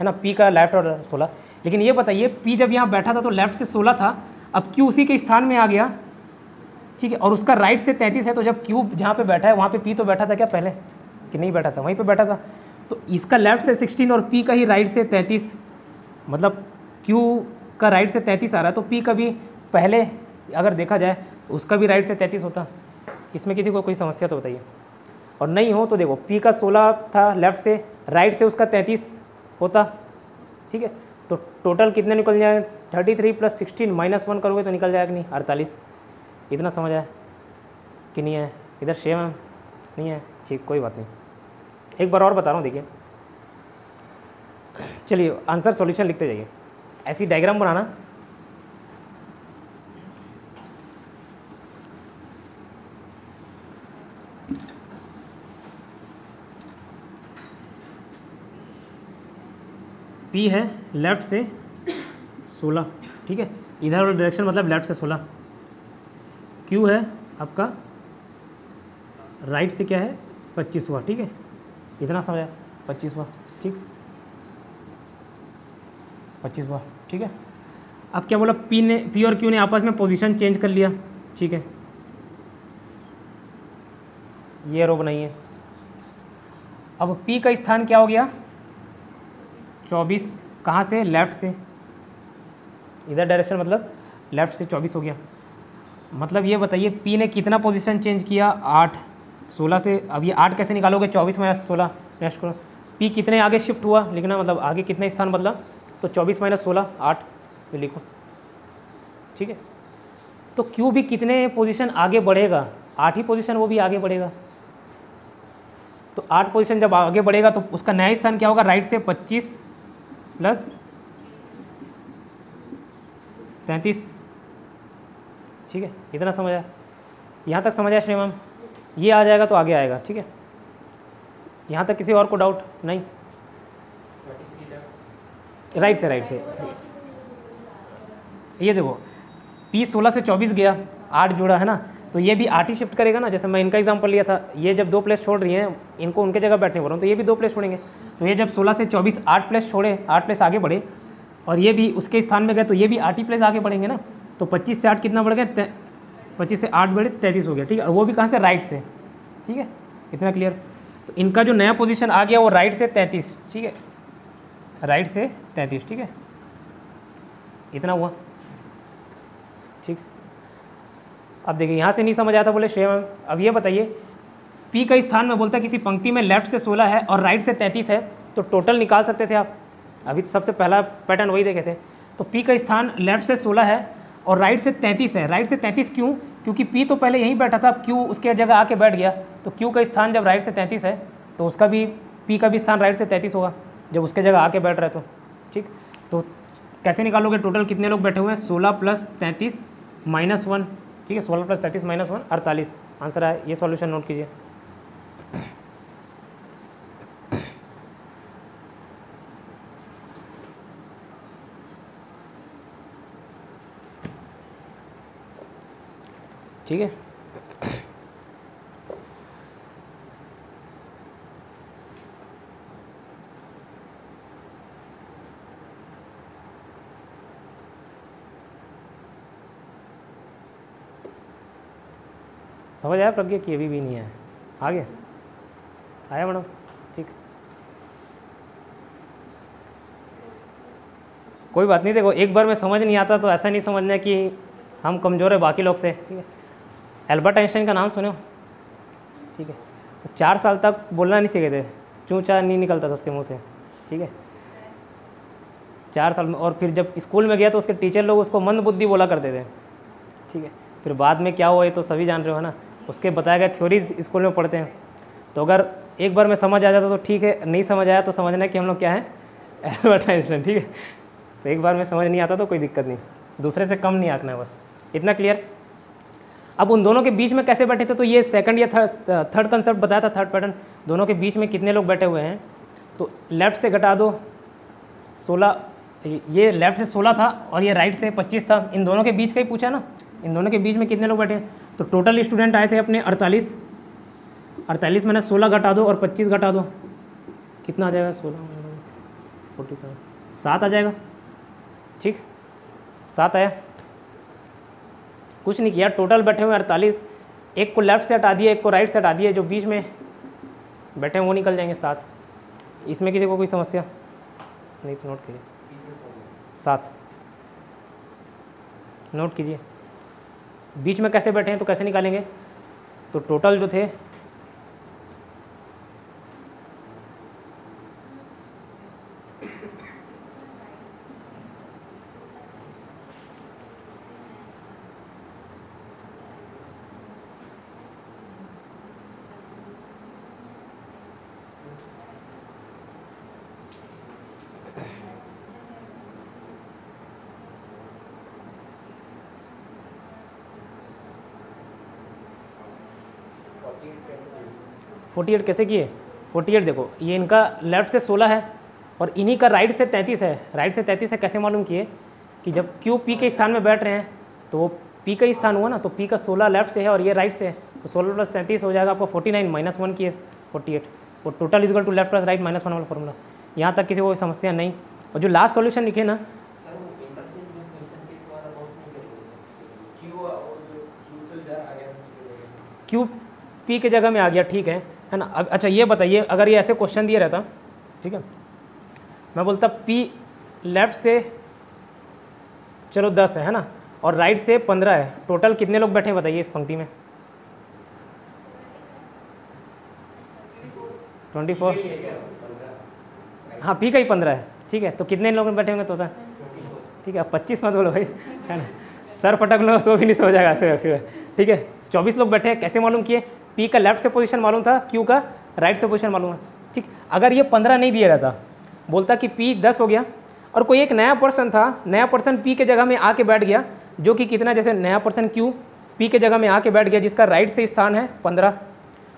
ना, P का लेफ्ट और 16। लेकिन ये बताइए, P जब यहाँ बैठा था तो लेफ्ट से 16 था, अब Q उसी के स्थान में आ गया, ठीक है, और उसका राइट से 33 है, तो जब Q जहाँ पे बैठा है वहाँ पे P तो बैठा था क्या पहले, कि नहीं बैठा था, वहीं पे बैठा था। तो इसका लेफ्ट से 16 और P का ही राइट से 33, मतलब Q का राइट से 33 आ रहा है, तो P का भी पहले अगर देखा जाए तो उसका भी राइट से 33 होता। इसमें किसी को कोई समस्या तो बताइए, और नहीं हो तो देखो P का 16 था लेफ्ट से, राइट से उसका 33 होता, ठीक है। तो टोटल कितने निकल जाए, 33 प्लस 16 माइनस 1 करोगे तो निकल जाएगा नहीं, 48। इतना समझ आया कि नहीं है, इधर शेम है नहीं है, ठीक, कोई बात नहीं। एक बार और बता रहा हूँ, देखिए, चलिए आंसर सॉल्यूशन लिखते जाइए, ऐसी डायग्राम बनाना, P है लेफ्ट से 16, ठीक है। इधर वाला डायरेक्शन मतलब लेफ्ट से 16। क्यू है आपका राइट से क्या है 25वां, ठीक है। इतना समझा 25वां, ठीक 25वां, ठीक है। अब क्या बोला, पी और क्यू ने आपस में पोजीशन चेंज कर लिया, ठीक है। ये रो बनाइए। अब पी का स्थान क्या हो गया 24, कहाँ से, लेफ्ट से, इधर डायरेक्शन मतलब लेफ्ट से 24 हो गया। मतलब ये बताइए पी ने कितना पोजीशन चेंज किया 8, 16 से। अब ये 8 कैसे निकालोगे, 24 माइनस 16 नेक्स्ट करो। पी कितने आगे शिफ्ट हुआ लिखना, मतलब आगे कितने स्थान बदला, तो 24 माइनस 16 8, ये लिखो, ठीक है। तो क्यू भी कितने पोजीशन आगे बढ़ेगा, 8 ही पोजीशन वो भी आगे बढ़ेगा। तो 8 पोजीशन जब आगे बढ़ेगा तो उसका नया स्थान क्या होगा, राइट से 25 प्लस 33, ठीक है। इतना समझ आया, यहाँ तक समझ आया श्री मैम। ये आ जाएगा तो आगे आएगा, ठीक है। यहाँ तक किसी और को डाउट नहीं, राइट से ये देखो P 16 से 24 गया, 8 जुड़ा है ना, तो ये भी 8 ही शिफ्ट करेगा ना। जैसे मैं इनका एग्जांपल लिया था, ये जब 2 प्लेस छोड़ रही हैं, इनको उनके जगह बैठने बोल रहा हूँ, तो ये भी 2 प्लेस छोड़ेंगे। तो ये जब 16 से 24 8 प्लेस छोड़े, 8 प्लेस आगे बढ़े, और ये भी उसके स्थान में गए, तो ये भी 8 ही प्लेस आगे बढ़ेंगे ना। तो 25 से 8 कितना बढ़ गया, 25 से 8 बढ़े 33 हो गया, ठीक है। और वो भी कहाँ से, राइट से, ठीक है। इतना क्लियर। तो इनका जो नया पोजीशन आ गया वो राइट से 33, ठीक है, राइट से 33, ठीक है। इतना हुआ, ठीक। अब देखिए यहाँ से नहीं समझ आया था, बोले श्रेया मैम अब ये बताइए P का स्थान में बोलता है किसी पंक्ति में लेफ्ट से 16 है और राइट से 33 है, तो टोटल निकाल सकते थे आप। अभी तो सबसे पहला पैटर्न वही देखे थे। तो P का स्थान लेफ्ट से 16 है और राइट से 33 है। राइट से 33 क्यों, क्योंकि P तो पहले यहीं बैठा था, अब Q उसके जगह आके बैठ गया। तो Q का स्थान जब राइट से 33 है तो उसका भी P का भी स्थान राइट से 33 होगा जब उसके जगह आके बैठ रहा है, तो ठीक। तो कैसे निकालोगे, टोटल कितने लोग बैठे हुए हैं, 16 प्लस 33 माइनस 1, ठीक है। 16 प्लस 33 माइनस 1 48 आंसर है। ये सॉल्यूशन नोट कीजिए। ठीक है। समझ आया प्रज्ञा की, अभी भी नहीं है, आगे आया मैडम, ठीक। कोई बात नहीं, देखो एक बार में समझ नहीं आता तो ऐसा नहीं समझना कि हम कमज़ोर है बाकी लोग से, ठीक है। एल्बर्ट आइंस्टाइन का नाम सुनो, ठीक है। 4 साल तक बोलना नहीं सीखे थे, चूँ चा नहीं निकलता था उसके मुंह से, ठीक है, 4 साल में। और फिर जब स्कूल में गया तो उसके टीचर लोग उसको मंद बुद्धि बोला करते थे, ठीक है। फिर बाद में क्या हुआ ये तो सभी जान रहे हो, है ना। उसके बताए गए थ्योरीज स्कूल में पढ़ते हैं। तो अगर एक बार में समझ आ जाता तो ठीक है, नहीं समझ आया तो समझना कि हम लोग क्या है, एल्बर्ट आइंस्टाइन, ठीक है। तो एक बार में समझ नहीं आता तो कोई दिक्कत नहीं, दूसरे से कम नहीं आंकना है, बस इतना क्लियर। अब उन दोनों के बीच में कैसे बैठे थे, तो ये सेकंड या थर्ड कंसेप्ट बताया था, थर्ड पैटर्न। दोनों के बीच में कितने लोग बैठे हुए हैं, तो लेफ्ट से घटा दो 16, ये लेफ्ट से 16 था और ये राइट से 25 था। इन दोनों के बीच का ही पूछा ना, इन दोनों के बीच में कितने लोग बैठे हैं। तो टोटल स्टूडेंट आए थे अपने 48, 48 मैंने 16 घटा दो और 25 घटा दो, कितना आ जाएगा, 16 47, 7 आ जाएगा, ठीक। 7 आया, कुछ नहीं किया, टोटल बैठे हुए 48, एक को लेफ्ट से हटा दिए, एक को राइट से हटा दिए, जो बीच में बैठे हैं वो निकल जाएंगे 7। इसमें किसी को कोई समस्या नहीं तो नोट कीजिए, 7 नोट कीजिए। बीच में कैसे बैठे हैं तो कैसे निकालेंगे, तो टोटल जो थे 48 कैसे किए, 48 देखो ये इनका लेफ्ट से 16 है और इन्हीं का राइट से 33 है। राइट से 33 है, कैसे मालूम किए कि जब Q P के स्थान में बैठ रहे हैं तो वो P का ही स्थान हुआ ना, तो P का 16 लेफ्ट से है और ये राइट से है, तो 16 प्लस 33 हो जाएगा आपको 49 माइनस 1 की 48, वो total is equal to left plus right minus 1 वाला फॉर्मूला। यहाँ तक किसी को समस्या नहीं। और जो लास्ट सॉल्यूशन लिखे ना, Q P के जगह में आ गया, ठीक है ना। अब अच्छा ये बताइए, अगर ये ऐसे क्वेश्चन दिया रहता, ठीक है, मैं बोलता P लेफ्ट से चलो 10 है ना, और राइट से 15 है, टोटल कितने लोग बैठे हैं बताइए इस पंक्ति में? 24। हाँ P का ही 15 है, ठीक है, तो कितने लोग बैठे होंगे टोटल? ठीक है, 25 मत बोलो भाई, है ना, सर पटक लो तो भी नहीं सो जाएगा ऐसे फिर, ठीक है। 24 लोग बैठे हैं, कैसे मालूम किए? P का लेफ्ट से पोजीशन मालूम था, Q का राइट से पोजीशन मालूम है, ठीक। अगर ये 15 नहीं दिया रहता, बोलता कि P 10 हो गया, और कोई एक नया पर्सन था, नया पर्सन P के जगह में आके बैठ गया, जो कि कितना, जैसे नया पर्सन Q P के जगह में आके बैठ गया जिसका राइट से स्थान है 15,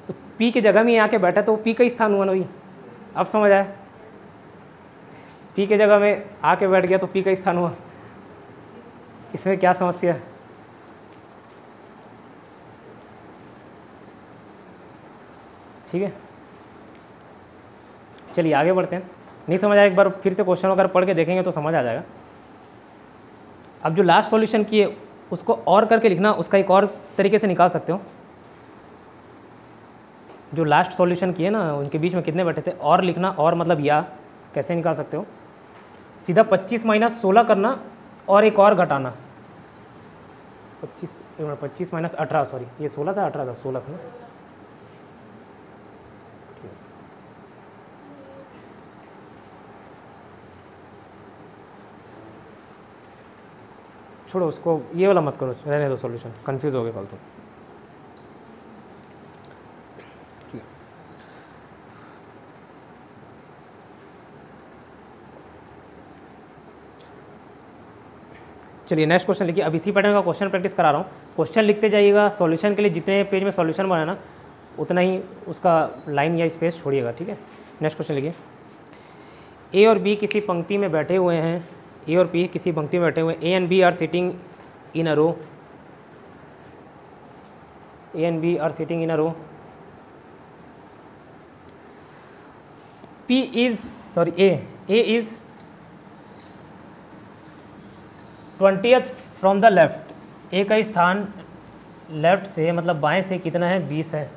तो P के जगह में आके बैठा तो P का ही स्थान हुआ ना वही। अब समझ आया? P के जगह में आके बैठ गया तो P का ही स्थान हुआ, इसमें क्या समस्या है? ठीक है, चलिए आगे बढ़ते हैं। नहीं समझ आया एक बार फिर से क्वेश्चन अगर पढ़ के देखेंगे तो समझ आ जाएगा। अब जो लास्ट सॉल्यूशन किए उसको और करके लिखना, उसका एक और तरीके से निकाल सकते हो। जो लास्ट सॉल्यूशन किए ना उनके बीच में कितने बैठे थे, और लिखना, और मतलब या कैसे निकाल सकते हो, सीधा 25 माइनस 16 करना और एक और घटाना, 25 माइनस 18, सॉरी ये 16 था, 18 था, 16 था ना। छोड़ो उसको, ये वाला मत करो, रहने दो सॉल्यूशन, कंफ्यूज हो गए फालतू। चलिए नेक्स्ट क्वेश्चन लिखिए। अब इसी पैटर्न का क्वेश्चन प्रैक्टिस करा रहा हूँ, क्वेश्चन लिखते जाइएगा, सॉल्यूशन के लिए जितने पेज में सॉल्यूशन बनाना उतना ही उसका लाइन या स्पेस छोड़िएगा, ठीक है। नेक्स्ट क्वेश्चन लिखिए। ए और बी किसी पंक्ति में बैठे हुए हैं, ए और बी किसी पंक्ति में बैठे हुए हैं, A and B are sitting in a row, A and B are sitting in a row, P is sorry A is 20th from the left, A का स्थान लेफ्ट से मतलब बाएं से कितना है, 20 है,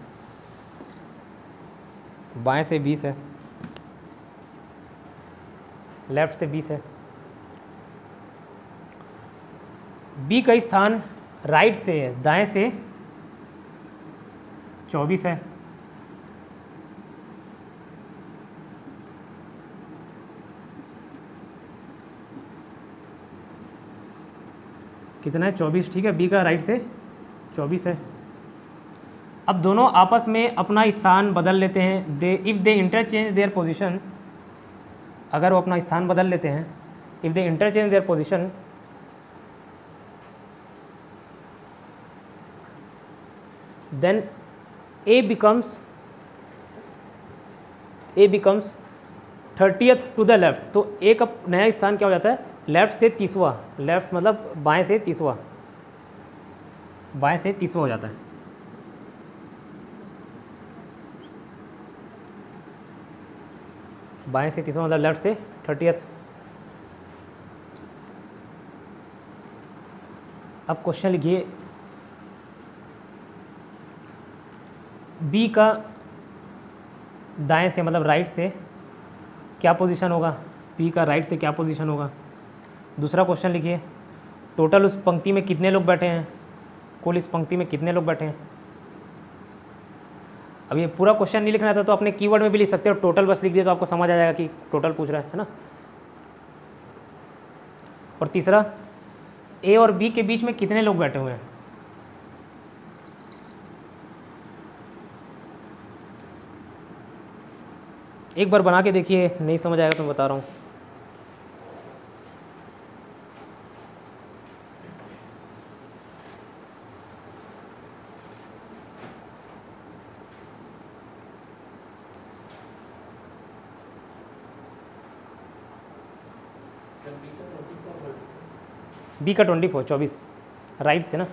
बाएं से 20 है, लेफ्ट से 20 है। बी का स्थान राइट से दाएं से 24 है, कितना है, 24, ठीक है, बी का राइट से 24 है। अब दोनों आपस में अपना स्थान बदल लेते हैं, they if they interchange their position, अगर वो अपना स्थान बदल लेते हैं, if they interchange their position, then A becomes 30th to the left, तो ए का नया स्थान क्या हो जाता है, लेफ्ट से 30वां, लेफ्ट मतलब बाएं से 30वां, बाएं से 30वां हो जाता है। बाएं से 30वां मतलब लेफ्ट से 30th। अब क्वेश्चन लिखिए, बी का दाएं से मतलब राइट से क्या पोजीशन होगा, बी का राइट से क्या पोजीशन होगा। दूसरा क्वेश्चन लिखिए, टोटल उस पंक्ति में कितने लोग बैठे हैं, कुल इस पंक्ति में कितने लोग बैठे हैं। अब ये पूरा क्वेश्चन नहीं लिखना था तो अपने कीवर्ड में भी लिख सकते हो, टोटल बस लिख दिया तो आपको समझ आ जाएगा कि टोटल पूछ रहा है ना। और तीसरा, ए और बी के बीच में कितने लोग बैठे हुए हैं। एक बार बना के देखिए, नहीं समझ आएगा तो मैं बता रहा हूँ। बी का 24, 24 राइट से ना।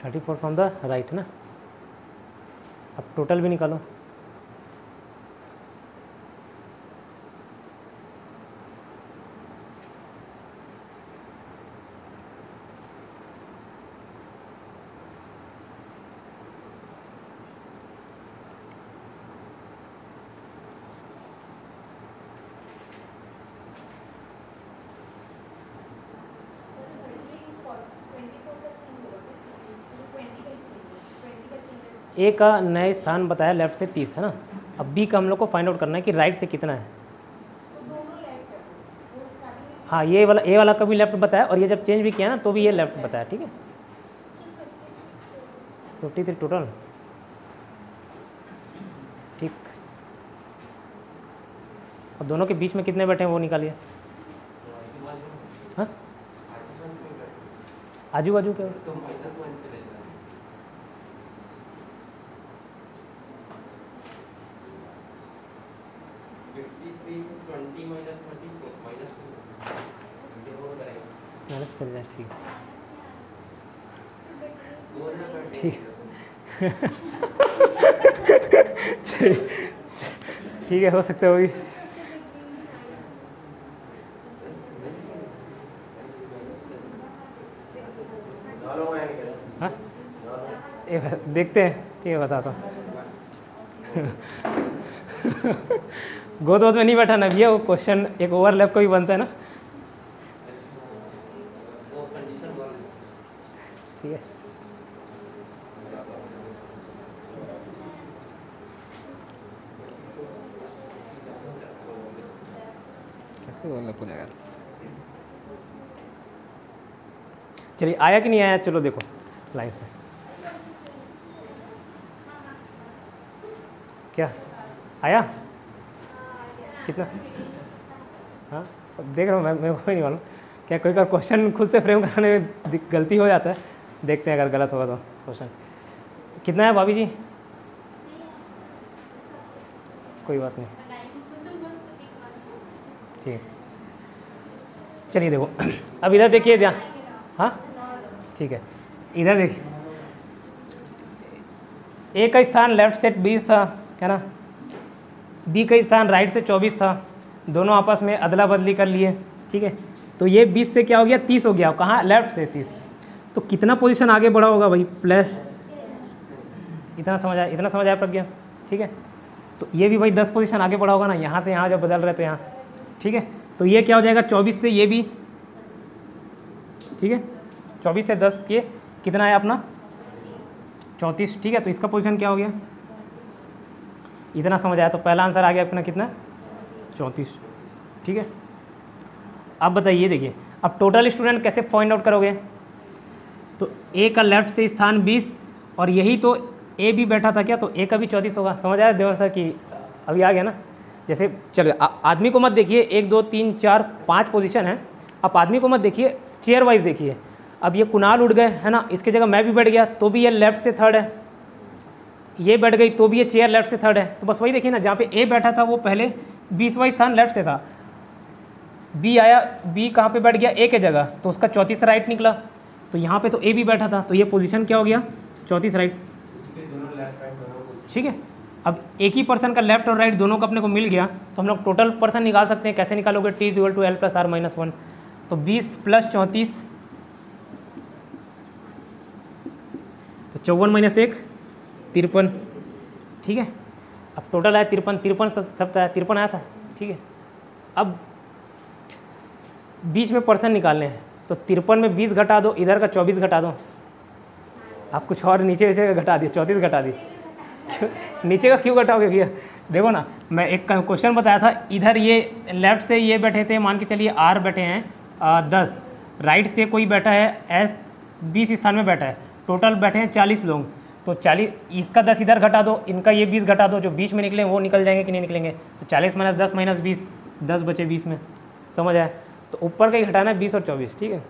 Thirty four from the right ना। अब टोटल भी निकालो। ए का नए स्थान बताया लेफ्ट से 30 है ना। अब बी का हम लोग को फाइंड आउट करना है कि राइट से कितना है। हाँ, ये वाला ए वाला का भी लेफ्ट बताया, और ये जब चेंज भी किया ना तो भी ये लेफ्ट बताया। ठीक है, 53 टोटल। ठीक, अब दोनों के बीच में कितने बैठे हैं वो निकालिए। हाँ, आजू बाजू क्या तो -1 चलेगा। 53 20 -34 -2 करेंगे। माइनस चल जाए। ठीक ठीक ठीक है, हो सकता है वही। हाँ, देखते हैं। ठीक है, बताता हूँ। गोद वोद में नहीं बैठा ना भैया, वो क्वेश्चन एक ओवरलैप को भी बनता है ना। वो कंडीशन बोल। ठीक है, कैसे ओवरलैप हो जाएगा। चलिए, आया कि नहीं आया, चलो देखो लाइन से। क्या आया, कितना? हाँ, अब देख रहा हूँ मैं, मेरे को ही नहीं मालूम। क्या कोई का क्वेश्चन खुद से फ्रेम कराने में गलती हो जाता है। देखते हैं अगर गलत होगा तो क्वेश्चन। कितना है भाभी जी? कोई बात नहीं, ठीक है। चलिए देखो, अब इधर देखिए ध्यान। हाँ, ठीक है, इधर देखिए। ए का स्थान लेफ्ट से 20 था, है ना। बी का स्थान राइट से 24 था। दोनों आपस में अदला बदली कर लिए। ठीक है, तो ये 20 से क्या हो गया, 30 हो गया। कहाँ, लेफ्ट से 30। तो कितना पोजीशन आगे बढ़ा होगा भाई, प्लस। इतना समझ आया, इतना समझ आया प्रज्ञा? ठीक है, तो ये भी भाई 10 पोजीशन आगे बढ़ा होगा ना, यहाँ से यहाँ जब बदल रहे तो यहाँ। ठीक है, तो ये क्या हो जाएगा, 24 से ये भी। ठीक है, 24 से 10 के कितना है अपना, 34। ठीक है, तो इसका पोजीशन क्या हो गया, इतना समझ आया। तो पहला आंसर आ गया अपना कितना, 34। ठीक है, अब बताइए, देखिए अब टोटल स्टूडेंट कैसे फाइंड आउट करोगे। तो ए का लेफ्ट से स्थान 20, और यही तो ए भी बैठा था क्या, तो ए का भी 34 होगा। समझ आया देवर सर कि अभी आ गया ना। जैसे चलो आदमी को मत देखिए, 1 2 3 4 5 पोजीशन है। अब आदमी को मत देखिए, चेयर वाइज देखिए। अब ये कुणाल उठ गए, है ना, इसकी जगह मैं भी बैठ गया तो भी ये लेफ्ट से थर्ड है। ये बैठ गई तो भी ये चेयर लेफ्ट से थर्ड है। तो बस वही देखिए ना, जहाँ पे ए बैठा था वो पहले 20वां स्थान लेफ्ट से था। बी आया, बी कहाँ पे बैठ गया, ए के जगह, तो उसका 34 राइट निकला। तो यहाँ पे तो ए भी बैठा था, तो ये पोजीशन क्या हो गया, 34 राइट। ठीक है, अब एक ही पर्सन का लेफ्ट और राइट दोनों का अपने को मिल गया, तो हम लोग टोटल पर्सन निकाल सकते हैं। कैसे निकालोगे, T = L + R - 1। तो 20 + 34, तो 54 - 1 53। ठीक है, अब टोटल आया 53। 53 सब था, 53 आया था, ठीक है। अब बीच में परसेंट निकालने हैं, तो 53 में 20 घटा दो, इधर का 24 घटा दो। आप कुछ और नीचे का घटा दिए, 34 घटा दिए। नीचे का क्यों घटाओगे भैया? देखो ना, मैं एक क्वेश्चन बताया था, इधर ये लेफ्ट से ये बैठे थे, मान के चलिए आर बैठे हैं 10, राइट से कोई बैठा है एस 20 स्थान में बैठा है, टोटल बैठे हैं 40 लोग। तो 40, इसका 10 इधर घटा दो, इनका ये 20 घटा दो, जो बीच में निकले वो निकल जाएंगे कि नहीं निकलेंगे? तो 40 - 10 - 20, 10 बचे 20 में, समझ आया? तो ऊपर का ही घटाना है 20 और 24, ठीक है।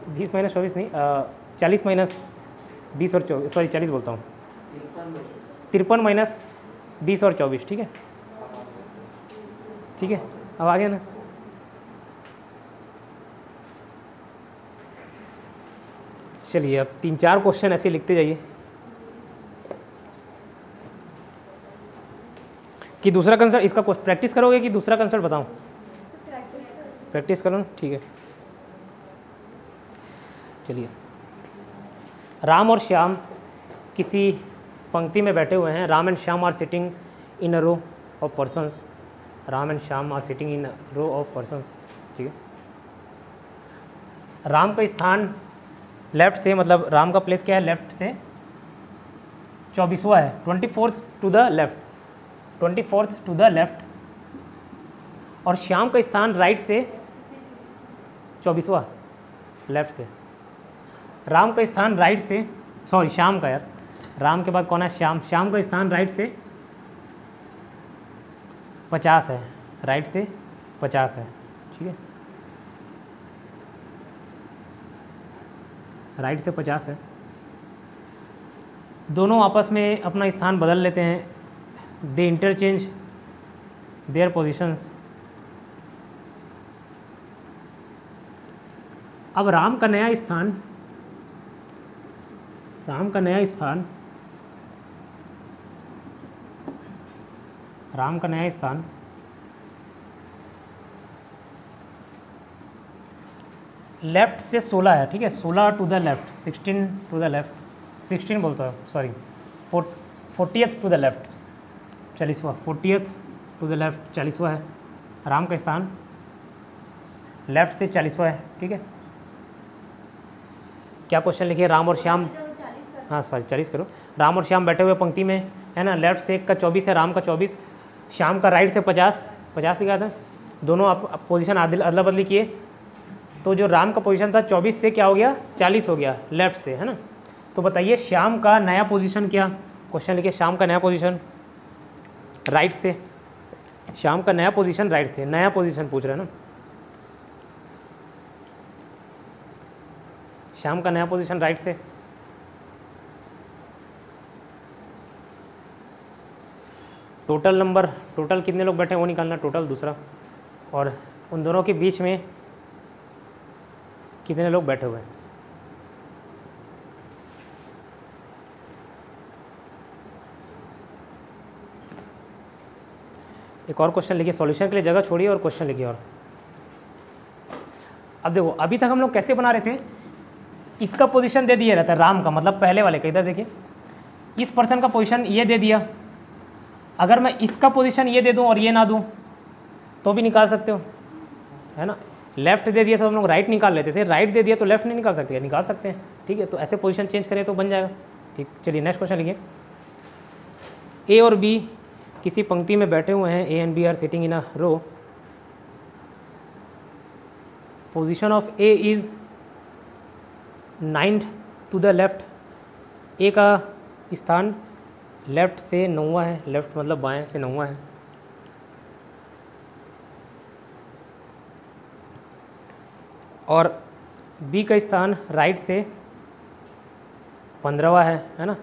20 - 24 नहीं, 40 - 20 और 24, सॉरी 40 बोलता हूँ, 53 - 20 और 24, ठीक है। ठीक है, अब आ गया ना? चलिए अब 3-4 क्वेश्चन ऐसे लिखते जाइए कि दूसरा कंसर्ट, इसका प्रैक्टिस करोगे कि दूसरा कंसर्ट बताऊं? प्रैक्टिस करो ना, ठीक है। चलिए, राम और श्याम किसी पंक्ति में बैठे हुए हैं। Ram and Shyam are sitting in a row of persons. Ram and Shyam are sitting in a row of persons, ठीक है। राम का स्थान लेफ्ट से, मतलब राम का प्लेस क्या है? लेफ्ट से 24वां है, 24th to the left, 24th to the left. और श्याम का स्थान राइट से 24वां, लेफ्ट से। राम का स्थान राइट से, सॉरी श्याम का, यार राम के बाद कौन है? श्याम। श्याम का स्थान राइट से 50 है, राइट से 50 है, ठीक है। राइट से 50 है। दोनों आपस में अपना स्थान बदल लेते हैं, दे इंटरचेंज देयर पोजीशंस। अब राम का नया स्थान, राम का नया स्थान, राम का नया स्थान लेफ्ट से 16 है, ठीक है। 16 to the left, 16 to the left, 16 बोलता है, sorry 40th to the left, 40वां, 40th टू द लेफ्ट 40वां है। राम का स्थान लेफ्ट से 40वां है, ठीक है। क्या क्वेश्चन लिखिए? राम और श्याम, हाँ सॉरी 40 करो। राम और श्याम बैठे हुए पंक्ति में है ना, लेफ्ट से एक का 24 है, राम का 24, श्याम का राइट से 50 लिखा था। दोनों आप पोजीशन अदला बदली किए, तो जो राम का पोजीशन था 24 से क्या हो गया? 40 हो गया, लेफ्ट से, है ना। तो बताइए श्याम का नया पोजीशन क्या? क्वेश्चन लिखिए, श्याम का नया पोजीशन राइट से, श्याम का नया पोजीशन राइट से, नया पोजीशन पूछ रहे हैं ना। श्याम का नया पोजीशन राइट से, टोटल नंबर, टोटल कितने लोग बैठे हैं वो निकालना, टोटल दूसरा, और उन दोनों के बीच में कितने लोग बैठे हुए हैं। एक और क्वेश्चन लिखिए, सॉल्यूशन के लिए जगह छोड़िए और क्वेश्चन लिखिए। और अब देखो, अभी तक हम लोग कैसे बना रहे थे? इसका पोजीशन दे दिया रहता है राम का, मतलब पहले वाले का, इधर देखिए, इस पर्सन का पोजीशन ये दे दिया। अगर मैं इसका पोजीशन ये दे दूं और ये ना दूं तो भी निकाल सकते हो, है ना। लेफ्ट दे दिया तो हम लोग राइट निकाल लेते थे, राइट दे दिया तो लेफ्ट नहीं निकाल सकते, निकाल सकते हैं, ठीक है। तो ऐसे पोजीशन चेंज करें तो बन जाएगा, ठीक। चलिए नेक्स्ट क्वेश्चन लिखिए। ए और बी किसी पंक्ति में बैठे हुए हैं, A and B are sitting in a row. Position of A is 9th to the left. A का स्थान लेफ्ट से 9वां है, लेफ्ट मतलब बाएं से 9वां है। और बी का स्थान राइट से 15वां है ना,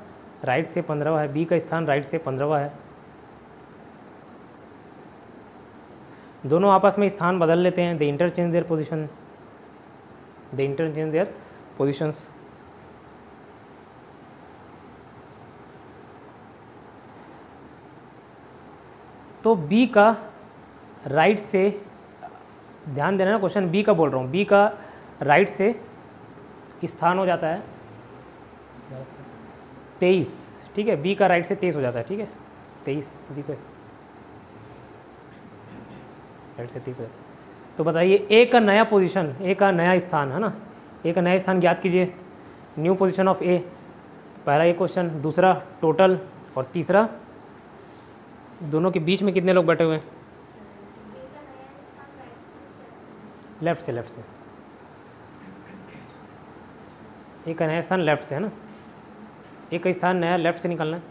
राइट से 15वां है, बी का स्थान राइट से 15वां है। दोनों आपस में स्थान बदल लेते हैं, they interchange their positions, they interchange their positions. तो बी का राइट से, ध्यान देना ना, क्वेश्चन बी का बोल रहा हूँ, बी का राइट से स्थान हो जाता है 23, ठीक है, बी का राइट से 23 हो जाता है, ठीक है, 23 बी का राइट से 30 हो जाता है। तो बताइए ए का नया पोजीशन, ए का नया स्थान, है ना, ए का नया स्थान ज्ञात कीजिए, न्यू पोजीशन ऑफ ए। पहला ये क्वेश्चन, दूसरा टोटल, और तीसरा दोनों के बीच में कितने लोग बैठे हुए हैं? लेफ्ट से, लेफ्ट से। ए का नया स्थान लेफ्ट से, है ना, ए का स्थान नया लेफ्ट से निकालना है।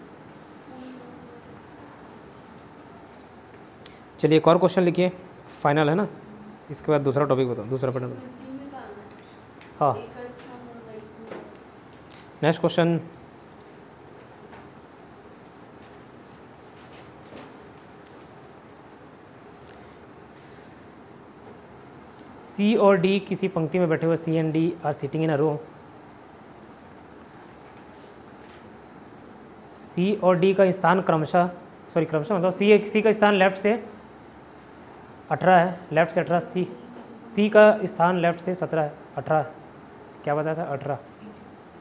चलिए एक और क्वेश्चन लिखिए, फाइनल है ना, इसके बाद दूसरा टॉपिक बताओ, दूसरा पैटर्न। हाँ, नेक्स्ट क्वेश्चन, सी और डी किसी पंक्ति में बैठे हुए, C and D are sitting in a row. C और डी का स्थान क्रमशः मतलब सी का स्थान लेफ्ट से 18 है, लेफ्ट से 18, सी का स्थान लेफ्ट से 17 है, 18, क्या बताया था, 18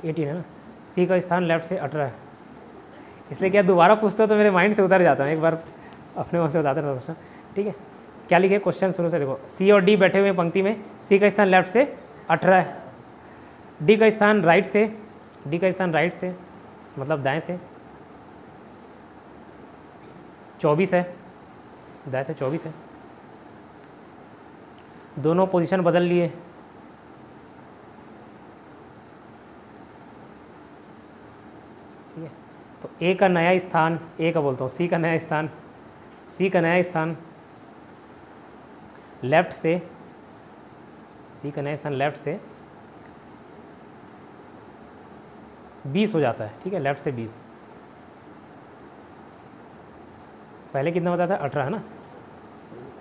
है ना, सी का स्थान लेफ्ट से 18 है। इसलिए क्या दोबारा पूछते हो तो मेरे माइंड से उतर जाता है, एक बार अपने वहाँ से बताते रहो क्वेश्चन, ठीक है। क्या लिखे क्वेश्चन शुरू से देखो, सी और डी बैठे हुए पंक्ति में, सी का स्थान लेफ्ट से 18 है, डी का स्थान राइट से मतलब दाएं से 24 है, दाएं से 24 है। दोनों पोजीशन बदल लिए, ठीक है। तो ए का नया स्थान, ए का बोलता हूँ, सी का नया स्थान लेफ्ट से, सी का नया स्थान लेफ्ट से 20 हो जाता है, ठीक है, लेफ्ट से 20। पहले कितना बताया था, 18 है ना,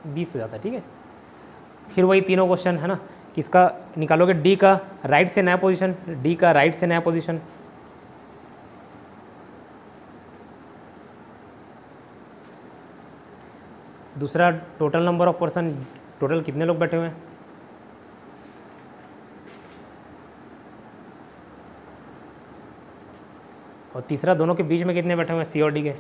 20 हो जाता है, ठीक है। फिर वही तीनों क्वेश्चन है ना, किसका निकालोगे, डी का राइट से नया पोजीशन, दूसरा total number of person, total कितने लोग बैठे हुए हैं, और तीसरा दोनों के बीच में कितने बैठे हुए हैं, सी और डी के।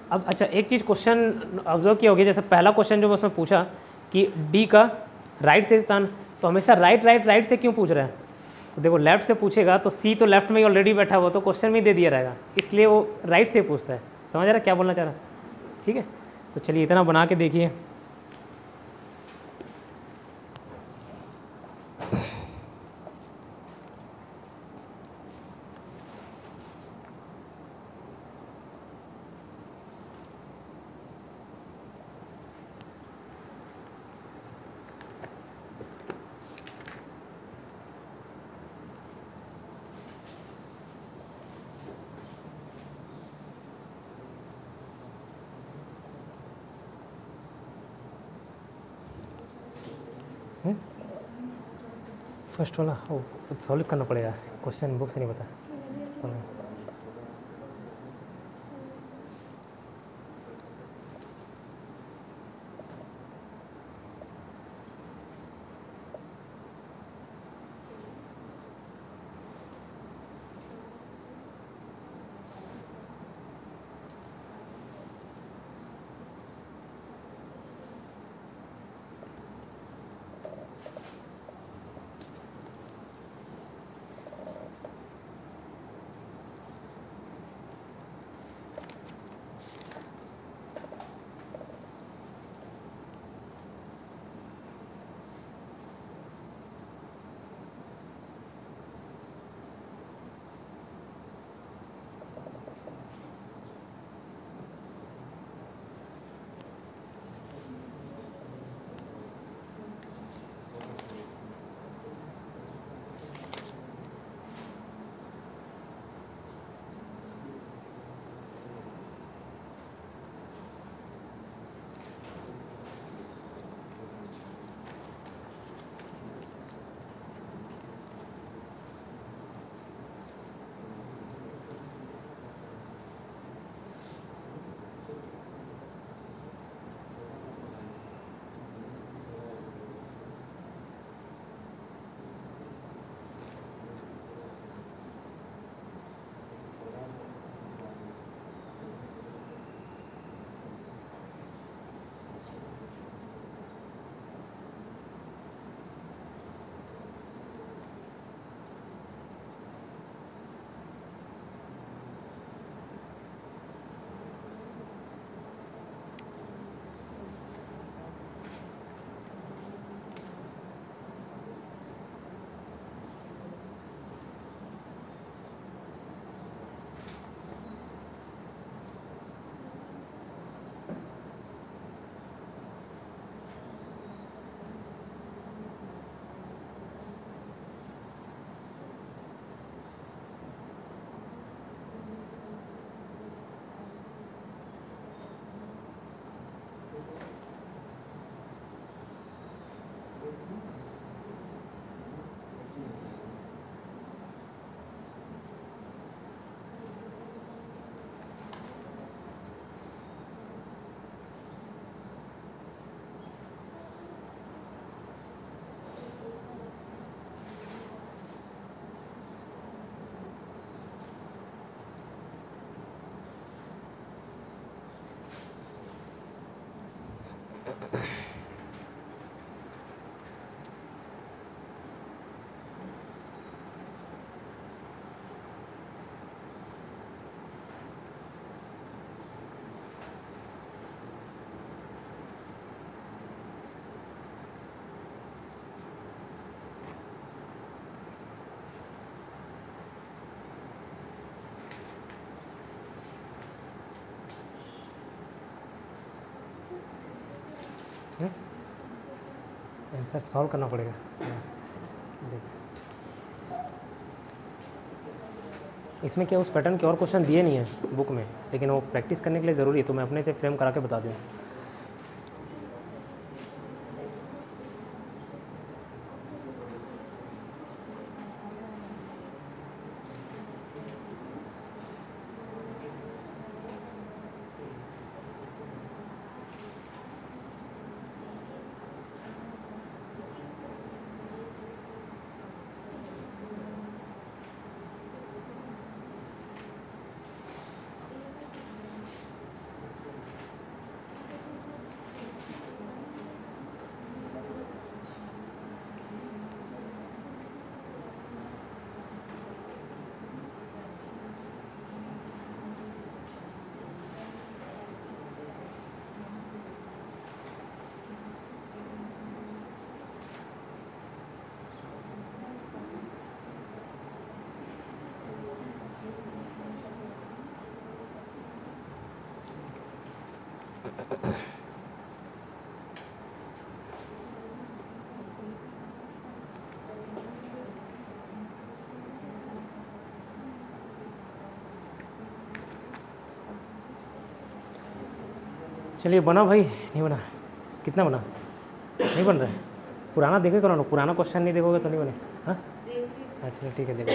अब अच्छा एक चीज़ क्वेश्चन ऑब्जर्व किया होगी, जैसे पहला क्वेश्चन जो उसमें पूछा कि डी का राइट से स्थान, तो हमेशा राइट से क्यों पूछ रहा है, तो देखो लेफ्ट से पूछेगा तो सी तो लेफ्ट में ही ऑलरेडी बैठा हुआ, तो क्वेश्चन में दे दिया रहेगा, इसलिए वो राइट से पूछता है। समझ रहा है क्या बोलना चाह रहा है, ठीक है। तो चलिए इतना बना के देखिए, फर्स्ट वाला वो सॉल्व करना पड़ेगा, क्वेश्चन बुक से नहीं बता समय। आंसर सॉल्व करना पड़ेगा। देखो इसमें क्या उस पैटर्न के और क्वेश्चन दिए नहीं है बुक में, लेकिन वो प्रैक्टिस करने के लिए ज़रूरी है, तो मैं अपने से फ्रेम करा के बता दूँ। चलिए बना भाई, नहीं बना? कितना बना? नहीं बन रहा है? पुराना देखे करो ना, पुराना क्वेश्चन नहीं देखोगे तो नहीं बने। हाँ अच्छा ठीक है देखो।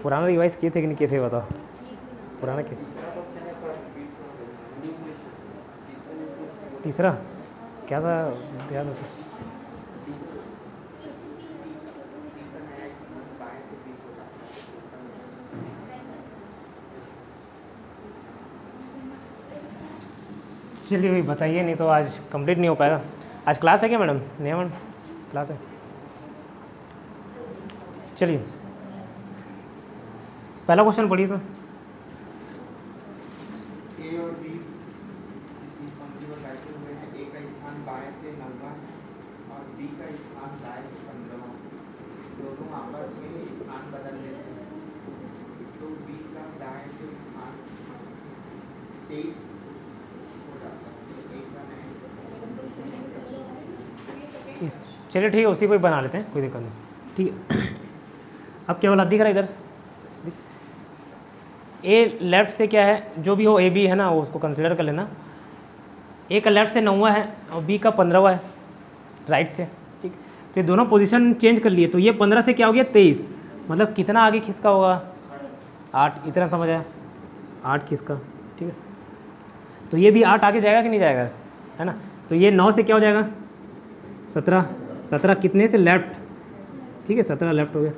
पुराना रिवाइज किए थे कि नहीं किए थे बताओ? पुराना किए? तीसरा क्वेश्चन है, थोड़ा रिपीट करो, न्यू क्वेश्चन। तीसरा क्या था याद होता? चलिए भाई बताइए, नहीं तो आज कंप्लीट नहीं हो पाएगा। आज क्लास है क्या मैडम? नहीं मैडम क्लास है। चलिए पहला क्वेश्चन पढ़िए तो। ए और बी इसी पंक्ति में बैठे हुए हैं। ए का स्थान बाएं से 9वां और बी का स्थान दाएं से 15वां। दोनों आपस में स्थान बदल लेते हैं, तो बी का दाएं से स्थान 23 हो जाता है। तो ए का नया इस चलिए ठीक है, उसी को ही बना लेते हैं, कोई दिक्कत नहीं। ठीक है अब केवल दिख रहा है इधर से। ए लेफ्ट से क्या है, जो भी हो ए बी है ना, वो उसको कंसिडर कर लेना। ए का लेफ्ट से 9वां है और बी का 15वां है राइट से। ठीक, तो ये दोनों पोजीशन चेंज कर लिए, तो ये 15 से क्या हो गया 23, मतलब कितना आगे खिसका होगा 8। इतना समझ आया? 8 खिसका। ठीक है, तो ये भी 8 आगे जाएगा कि नहीं जाएगा, है ना? तो ये 9 से क्या हो जाएगा 17। 17 कितने से लेफ्ट, ठीक है 17 लेफ्ट हो गया।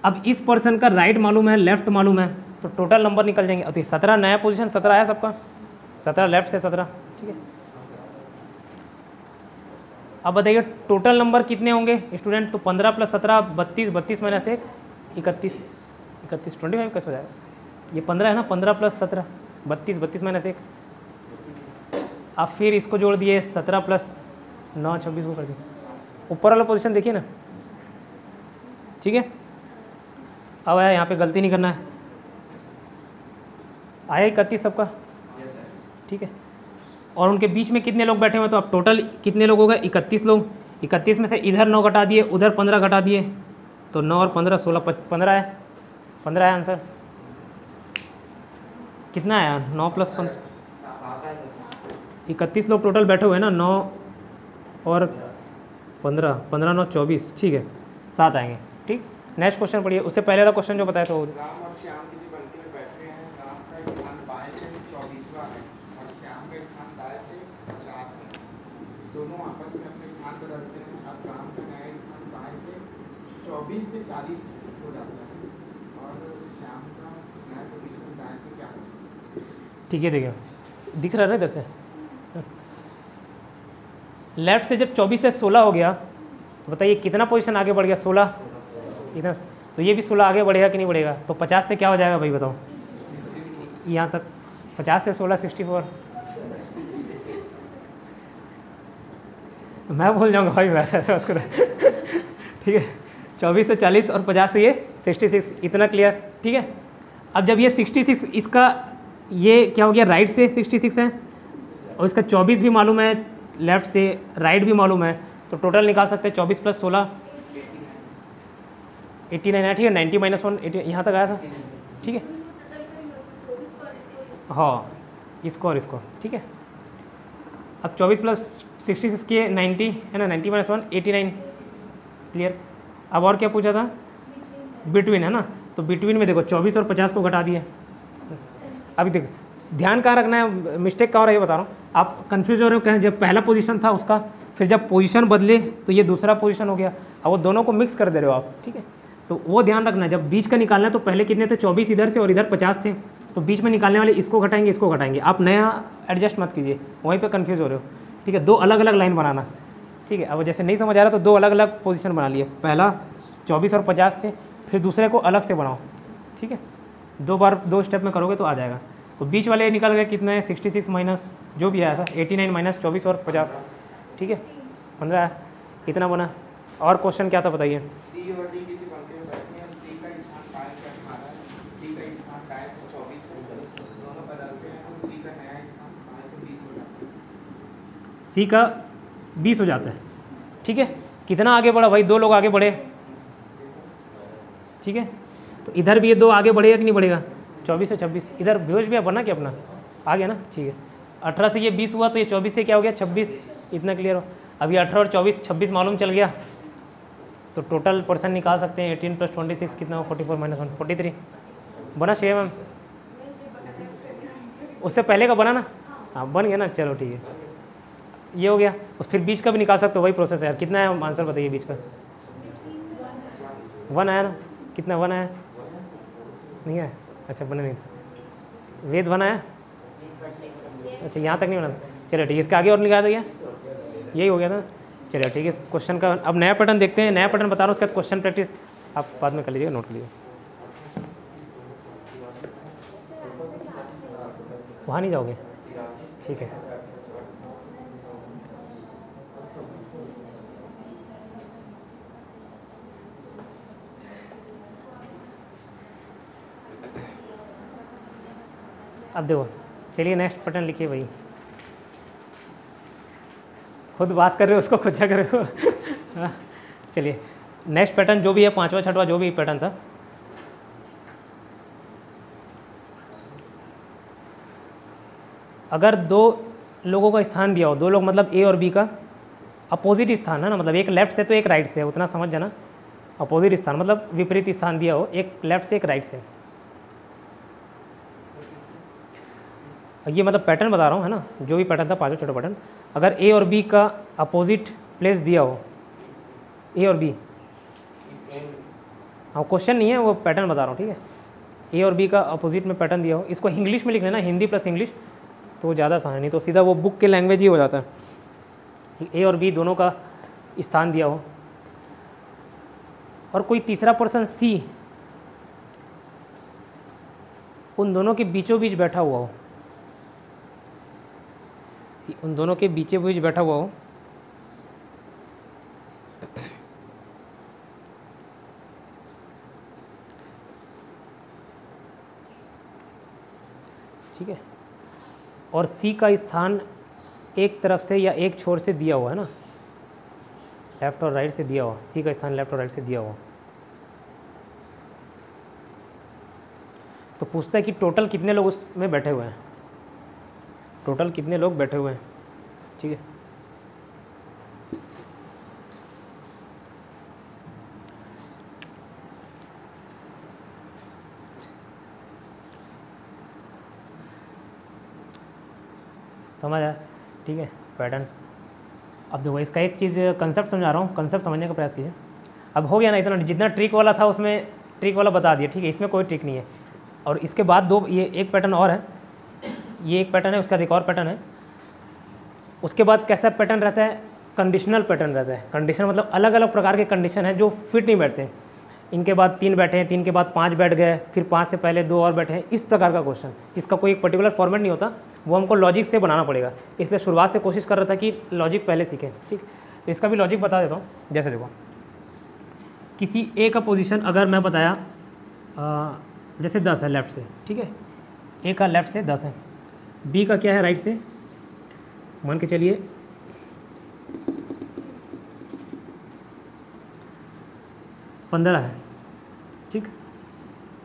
अब इस पर्सन का राइट मालूम है, लेफ्ट मालूम है, तो टोटल नंबर निकल जाएंगे। तो 17 नया पोजीशन 17 आया सबका, 17 लेफ्ट से 17। ठीक है, अब बताइए टोटल नंबर कितने होंगे स्टूडेंट? तो 15 + 17 32, 32 - 1 31, 25 कैसे हो जाएगा? ये 15 है ना, 15 + 17 32, 32 - 1। अब फिर इसको जोड़ दिए 17 + 9 26 को कर दिए। ऊपर वाला पोजीशन देखिए ना, ठीक है। अब आया, यहाँ पे गलती नहीं करना है। आया 31 सबका, ठीक है। और उनके बीच में कितने लोग बैठे हुए हैं, तो अब टोटल कितने लोग हो गए 31 लोग। 31 में से इधर 9 घटा दिए, उधर 15 घटा दिए, तो 9 और 15 16 15 है। 15 है आंसर। कितना आया 9 + 15 31 लोग टोटल बैठे हुए हैं ना, 9 और 15 15 9 24, ठीक है 7 आएंगे। ठीक, नेक्स्ट क्वेश्चन पढ़िए। उससे पहले वाला क्वेश्चन जो बताया था वो। राम और श्याम किसी पंक्ति में बैठे हैं। राम का स्थान बाएं से 24वां है और श्याम का स्थान दाएं से 50 है। दोनों आपस में अपने स्थान बदलते हैं। अब राम का नया स्थान बाएं से 24 से 40 हो जाता है और और श्याम का नया पोजीशन दाएं से क्या होगा? ठीक है, देखिए दिख रहा है ना इधर से, लेफ्ट से जब 24 से 16 हो गया तो बताइए कितना पोजीशन आगे बढ़ गया? 16। इतना तो ये भी 16 आगे बढ़ेगा कि नहीं बढ़ेगा? तो 50 से क्या हो जाएगा भाई बताओ? यहाँ तक 50 से 16 64। मैं भूल जाऊँगा भाई वैसे ऐसे बात करो। ठीक है, 24 से 40 और 50 से ये 66, इतना क्लियर? ठीक है, अब जब ये 66 इसका ये क्या हो गया? राइट से 66 है और इसका 24 भी मालूम है, लेफ्ट से राइट भी मालूम है, तो टोटल निकाल सकते हैं 24 + 16 89 है। ठीक है, 90 - 1 यहाँ तक आया था। ठीक है, हाँ इसको और इसको। ठीक है, अब 24 + 66 किए 90 है ना, 90 - 1 89। क्लियर? अब और क्या पूछा था? बिटवीन है ना, तो बिटवीन में देखो 24 और 50 को घटा दिए। अभी देखो ध्यान कहाँ रखना है, मिस्टेक कहाँ हो रहा है ये बता रहा हूँ। आप कंफ्यूज हो रहे हो कहें, जब पहला पोजीशन था उसका, फिर जब पोजीशन बदले तो ये दूसरा पोजीशन हो गया, अब वो दोनों को मिक्स कर दे रहे हो आप। ठीक है, तो वो ध्यान रखना है, जब बीच का निकालना है तो पहले कितने थे? 24 इधर से और इधर 50 थे, तो बीच में निकालने वाले इसको घटाएंगे, इसको घटाएंगे। आप नया एडजस्ट मत कीजिए, वहीं पे कंफ्यूज हो रहे हो। ठीक है, दो अलग अलग लाइन बनाना। ठीक है, अब जैसे नहीं समझ आ रहा तो दो अलग अलग पोजीशन बना लिए, पहला 24 और 50 थे, फिर दूसरे को अलग से बनाओ। ठीक है, 2 बार 2 स्टेप में करोगे तो आ जाएगा। तो बीच वाले निकल गए कितने हैं? 66 माइनस जो भी आया था 89 माइनस 24 और 50। ठीक है, 15 है, इतना बना। और क्वेश्चन क्या था बताइए? सी और डी किसी पंक्ति में बैठे हैं, सी का स्थान बाएं से 18 है, डी का स्थान दाएं से 24 है, दोनों बदलते हैं तो सी का नया स्थान बाएं से 20 हो जाता है। सी का 20 हो जाता है। ठीक है, कितना आगे बढ़ा भाई? 2 लोग आगे बढ़े। ठीक है, तो इधर भी ये 2 आगे बढ़ेगा कि नहीं बढ़ेगा? 24 से 26, इधर बेहोश भी बना कि अपना आ गया ना। ठीक है, 18 से ये 20 हुआ तो ये 24 से क्या हो गया? 26। इतना क्लियर हो? अभी 18 और 24 26 मालूम चल गया, तो टोटल परसेंट निकाल सकते हैं। 18 + 26 कितना हो? 44 - 1 43 बना। 6 मैम उससे पहले का बना ना? हाँ बन गया ना, चलो ठीक है, ये हो गया। फिर बीच का भी निकाल सकते हो, वही प्रोसेस है यार। कितना है आंसर बताइए बीच का? 1 आया ना? कितना 1 आया? नहीं है? अच्छा बना नहीं था। वेद बना है? अच्छा यहाँ तक नहीं बना। चलो ठीक है, इसके आगे और निकाल दिया, यही हो गया था। चलिए ठीक है, इस क्वेश्चन का अब नया पैटर्न देखते हैं। नया पैटर्न बता रहा हूँ, उसके बाद क्वेश्चन प्रैक्टिस आप बाद में कर लीजिएगा, नोट कर लीजिए। वहाँ नहीं जाओगे? ठीक है, अब देखो, चलिए नेक्स्ट पैटर्न लिखिए भाई। खुद बात कर रहे हो, उसको खुद कर रहे हो। हाँ, चलिए नेक्स्ट पैटर्न जो भी है, 5वां 6वां जो भी पैटर्न था, अगर 2 लोगों का स्थान दिया हो, 2 लोग मतलब ए और बी का अपोजिट स्थान है ना, मतलब एक लेफ्ट से तो एक राइट से, उतना समझ जाना। अपोजिट स्थान मतलब विपरीत स्थान दिया हो, एक लेफ्ट से एक राइट से, ये मतलब पैटर्न बता रहा हूँ है ना, जो भी पैटर्न था 5वां 6वां पैटर्न। अगर ए और बी का अपोजिट प्लेस दिया हो, ए और बी, हाँ क्वेश्चन नहीं है, वो पैटर्न बता रहा हूँ। ठीक है, ए और बी का अपोजिट में पैटर्न दिया हो, इसको इंग्लिश में लिख लेना, हिंदी प्लस इंग्लिश, तो ज़्यादा आसान है, नहीं तो सीधा वो बुक के लैंग्वेज ही हो जाता है। ए और बी दोनों का स्थान दिया हो, और कोई तीसरा पर्सन सी उन दोनों के बीचों बीच बैठा हुआ हो, उन दोनों के बीचों बीच बैठा हुआ हो, ठीक है, और सी का स्थान एक तरफ से या एक छोर से दिया हुआ है ना, लेफ्ट और राइट से दिया हुआ, सी का स्थान लेफ्ट और राइट से दिया हुआ, तो पूछता है कि टोटल कितने लोग उसमें बैठे हुए हैं, टोटल कितने लोग बैठे हुए हैं। ठीक है, समझ आया? ठीक है, पैटर्न। अब देखो इसका एक चीज़ कंसेप्ट समझा रहा हूँ, कंसेप्ट समझने का प्रयास कीजिए। अब हो गया ना इतना, जितना ट्रिक वाला था उसमें ट्रिक वाला बता दिया, ठीक है, इसमें कोई ट्रिक नहीं है। और इसके बाद दो, ये एक पैटर्न और है, ये एक पैटर्न है, उसका एक और पैटर्न है। उसके बाद कैसा पैटर्न रहता है, कंडीशनल पैटर्न रहता है। कंडीशन मतलब अलग अलग प्रकार के कंडीशन हैं जो फिट नहीं बैठते हैं। इनके बाद 3 बैठे हैं, 3 के बाद 5 बैठ गए, फिर 5 से पहले 2 और बैठे हैं, इस प्रकार का क्वेश्चन। इसका कोई एक पर्टिकुलर फॉर्मेट नहीं होता, वो हमको लॉजिक से बनाना पड़ेगा। इसलिए शुरुआत से कोशिश कर रहा था कि लॉजिक पहले सीखें, ठीक। तो इसका भी लॉजिक बता देता हूँ। जैसे देखो, किसी ए का पोजीशन अगर मैं बताया जैसे 10 है लेफ़्ट से, ठीक है, ए का लेफ़्ट से 10 है, बी का क्या है राइट से, मान के चलिए 15 है, ठीक।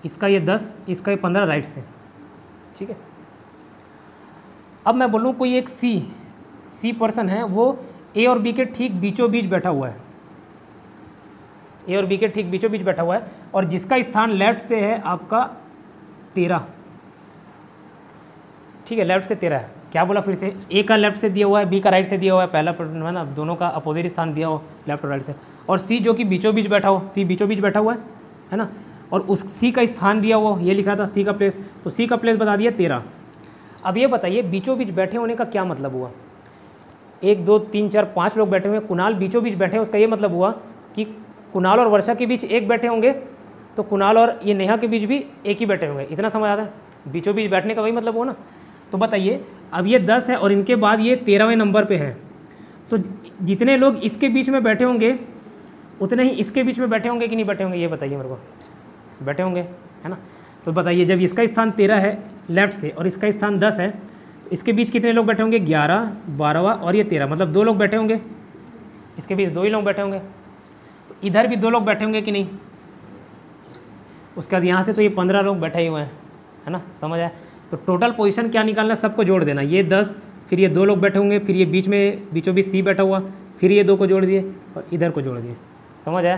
इसका ये 10, इसका ये 15 राइट से, ठीक है। अब मैं बोलूँ कोई एक सी पर्सन है, वो ए और बी के ठीक बीचों बीच बैठा हुआ है, ए और बी के ठीक बीचों बीच बैठा हुआ है, और जिसका स्थान लेफ्ट से है आपका 13, ठीक है, लेफ्ट से 13 है। क्या बोला फिर से, ए का लेफ्ट से दिया हुआ है, बी का राइट से दिया हुआ है, पहला पैटर्न है ना, दोनों का अपोजिट स्थान दिया हो लेफ्ट और राइट से, और सी जो कि बीचों बीच बैठा हो, सी बीचों बीच बैठा हुआ है ना, और उस सी का स्थान दिया हुआ, ये लिखा था सी का प्लेस, तो सी का प्लेस बता दिया 13। अब ये बताइए बीचों बीच बैठे होने का क्या मतलब हुआ। 1 2 3 4 5 लोग बैठे हुए हैं, कुणाल बीचों बीच बैठे हैं, उसका ये मतलब हुआ कि कुणाल और वर्षा के बीच एक बैठे होंगे, तो कुणाल और ये नेहा के बीच भी एक ही बैठे होंगे। इतना समझ आता है, बीचों बीच बैठने का वही मतलब हुआ ना। तो बताइए अब ये 10 है और इनके बाद ये 13वें नंबर पे है, तो जितने लोग इसके बीच में बैठे होंगे उतने ही इसके बीच में बैठे होंगे कि नहीं बैठे होंगे, ये बताइए मेरे को। बैठे होंगे, है ना। तो बताइए जब इसका स्थान 13 है लेफ्ट से और इसका स्थान 10 है, तो इसके बीच कितने लोग बैठे होंगे, 11 12वां और ये 13, मतलब 2 लोग बैठे होंगे, इसके बीच 2 ही लोग बैठे होंगे। तो इधर भी 2 लोग बैठे होंगे कि नहीं। उसके बाद यहाँ से तो ये 15 लोग बैठे ही हुए हैं, है ना, समझ आया। तो टोटल पोजीशन क्या निकालना है, सबको जोड़ देना, ये 10, फिर ये 2 लोग बैठे होंगे, फिर ये बीच में बीचों बीच सी बैठा हुआ, फिर ये 2 को जोड़ दिए और इधर को जोड़ दिए। समझ आया,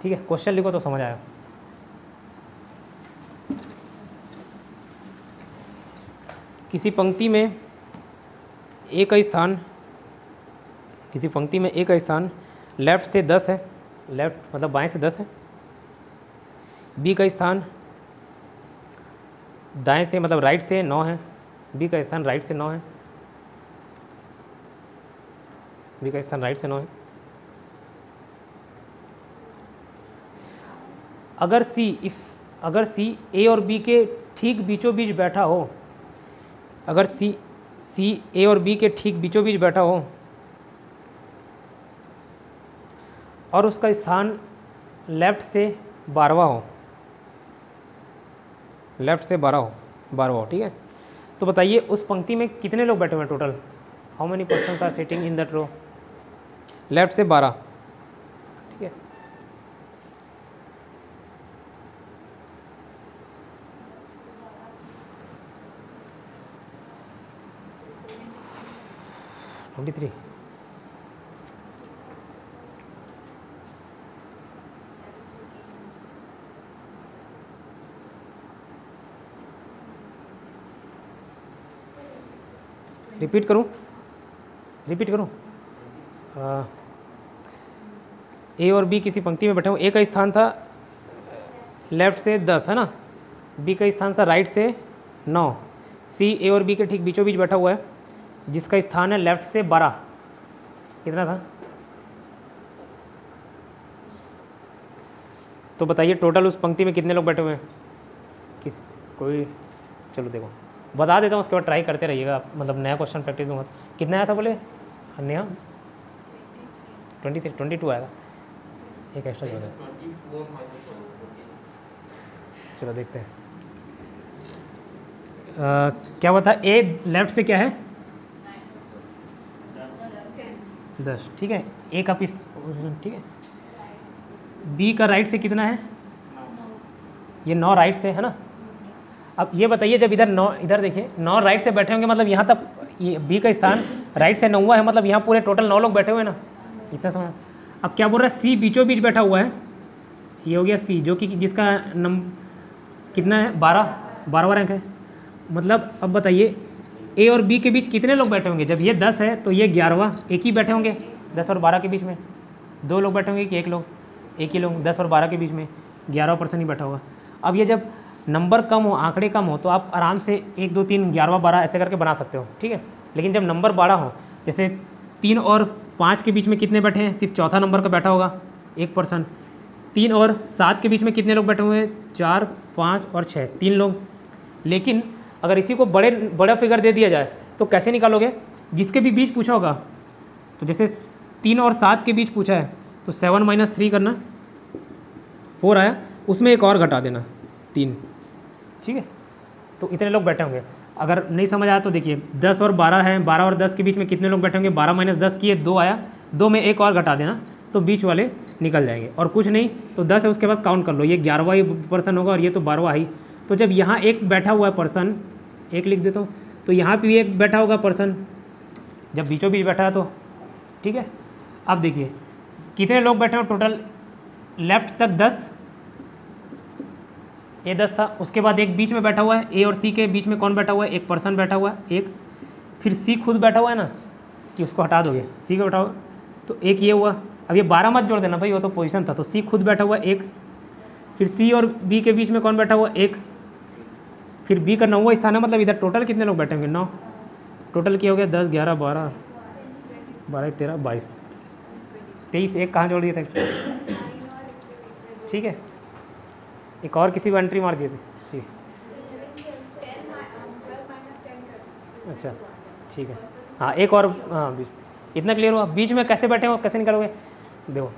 ठीक है। क्वेश्चन लिखो तो समझ आया। किसी पंक्ति में ए का स्थान, किसी पंक्ति में ए का स्थान लेफ्ट से 10 है, लेफ्ट मतलब बाएं से 10 है, बी का स्थान दाएं से मतलब राइट से 9 है, बी का स्थान राइट से 9 है, बी का स्थान राइट से 9 है। अगर सी ए और बी के ठीक बीचों बीच बैठा हो, अगर सी ए और बी के ठीक बीचों बीच बैठा हो और उसका स्थान लेफ्ट से 12वां हो, लेफ्ट से 12वां हो, ठीक है। तो बताइए उस पंक्ति में कितने लोग बैठे हुए हैं total, how many persons are sitting in that row, left से 12, ठीक है। (23) रिपीट करूं ए और बी किसी पंक्ति में बैठे हुए, ए का स्थान था लेफ्ट से 10, है ना, बी का स्थान था राइट से 9, सी ए और बी के ठीक बीचों बीच बैठा हुआ है, जिसका स्थान है लेफ्ट से 12, कितना था। तो बताइए टोटल उस पंक्ति में कितने लोग बैठे हुए हैं, कोई, चलो देखो बता देता हूँ, उसके बाद ट्राई करते रहिएगा, मतलब नया क्वेश्चन प्रैक्टिस होगा। कितना आया था बोले नेहा, 22 आएगा, एक एक्स्ट्रा जोड़ा, चलो देखते हैं। क्या बता, ए लेफ्ट से क्या है 10, ठीक है, ए का पीस, ठीक है। बी का राइट से कितना है, ये 9 राइट से है ना। अब ये बताइए जब इधर 9, इधर देखिए 9 राइट से बैठे होंगे, मतलब यहाँ तक ये बी का स्थान राइट से 9वां है, मतलब यहाँ पूरे टोटल 9 लोग बैठे हुए हैं ना, इतना समय। अब क्या बोल रहा है, सी बीचों बीच बैठा हुआ है, ये हो गया सी, जो कि जिसका कितना है 12वां रैंक है। मतलब अब बताइए ए और बी के बीच कितने लोग बैठे होंगे, जब ये 10 है तो ये 11वां, एक ही बैठे होंगे 10 और 12 के बीच में, 2 लोग बैठे होंगे कि 1 लोग, एक ही लोग 10 और 12 के बीच में। 11% ही बैठा होगा। अब ये जब नंबर कम हो, आंकड़े कम हो, तो आप आराम से 1 2 3 11वां 12 ऐसे करके बना सकते हो, ठीक है। लेकिन जब नंबर बड़ा हो, जैसे 3 और 5 के बीच में कितने बैठे हैं, सिर्फ चौथा नंबर का बैठा होगा 1%। 3 और 7 के बीच में कितने लोग बैठे हुए हैं, 4 5 और 6, 3 लोग। लेकिन अगर इसी को बड़ा फिगर दे दिया जाए तो कैसे निकालोगे, जिसके भी बीच पूछा होगा, तो जैसे 3 और 7 के बीच पूछा है तो 7 - 3 करना, 4 आया, उसमें एक और घटा देना 3, ठीक है। तो इतने लोग बैठे होंगे। अगर नहीं समझ आया तो देखिए 10 और 12 है, 12 और 10 के बीच में कितने लोग बैठे होंगे, 12 - 10 किए 2 आया, 2 में एक और घटा देना तो बीच वाले निकल जाएंगे। और कुछ नहीं तो 10 है, उसके बाद काउंट कर लो, ये 11वां ही पर्सन होगा और ये तो 12वां ही। तो जब यहाँ एक बैठा हुआ है पर्सन, एक लिख देता हूँ, तो यहाँ पे भी एक बैठा होगा पर्सन, जब बीचों बीच बैठा है तो, ठीक है। अब देखिए कितने लोग बैठे हो टोटल, लेफ्ट तक 10, ये 10 था, उसके बाद एक बीच में बैठा हुआ है, ए और सी के बीच में कौन बैठा हुआ है, एक पर्सन बैठा हुआ है, एक, फिर सी खुद बैठा हुआ है ना, कि उसको हटा दोगे, सी को हटाओ तो एक ये हुआ। अब ये 12 मत जोड़ देना भाई, वो तो पोजीशन था, तो सी खुद बैठा हुआ एक, फिर सी और बी के बीच में कौन बैठा हुआ, एक, फिर बी का 9वां स्थान है, मतलब इधर टोटल कितने लोग बैठे होंगे, 9, टोटल क्या हो गया, 10 11 12 12 13 22 23, एक कहाँ जोड़ दिए थे, ठीक है। एक और किसी को एंट्री मार दिए थे, ठीक, अच्छा ठीक है, हाँ एक और, हाँ बीच, इतना क्लियर हुआ। बीच में कैसे बैठे हो, कैसे निकालोगे, देखो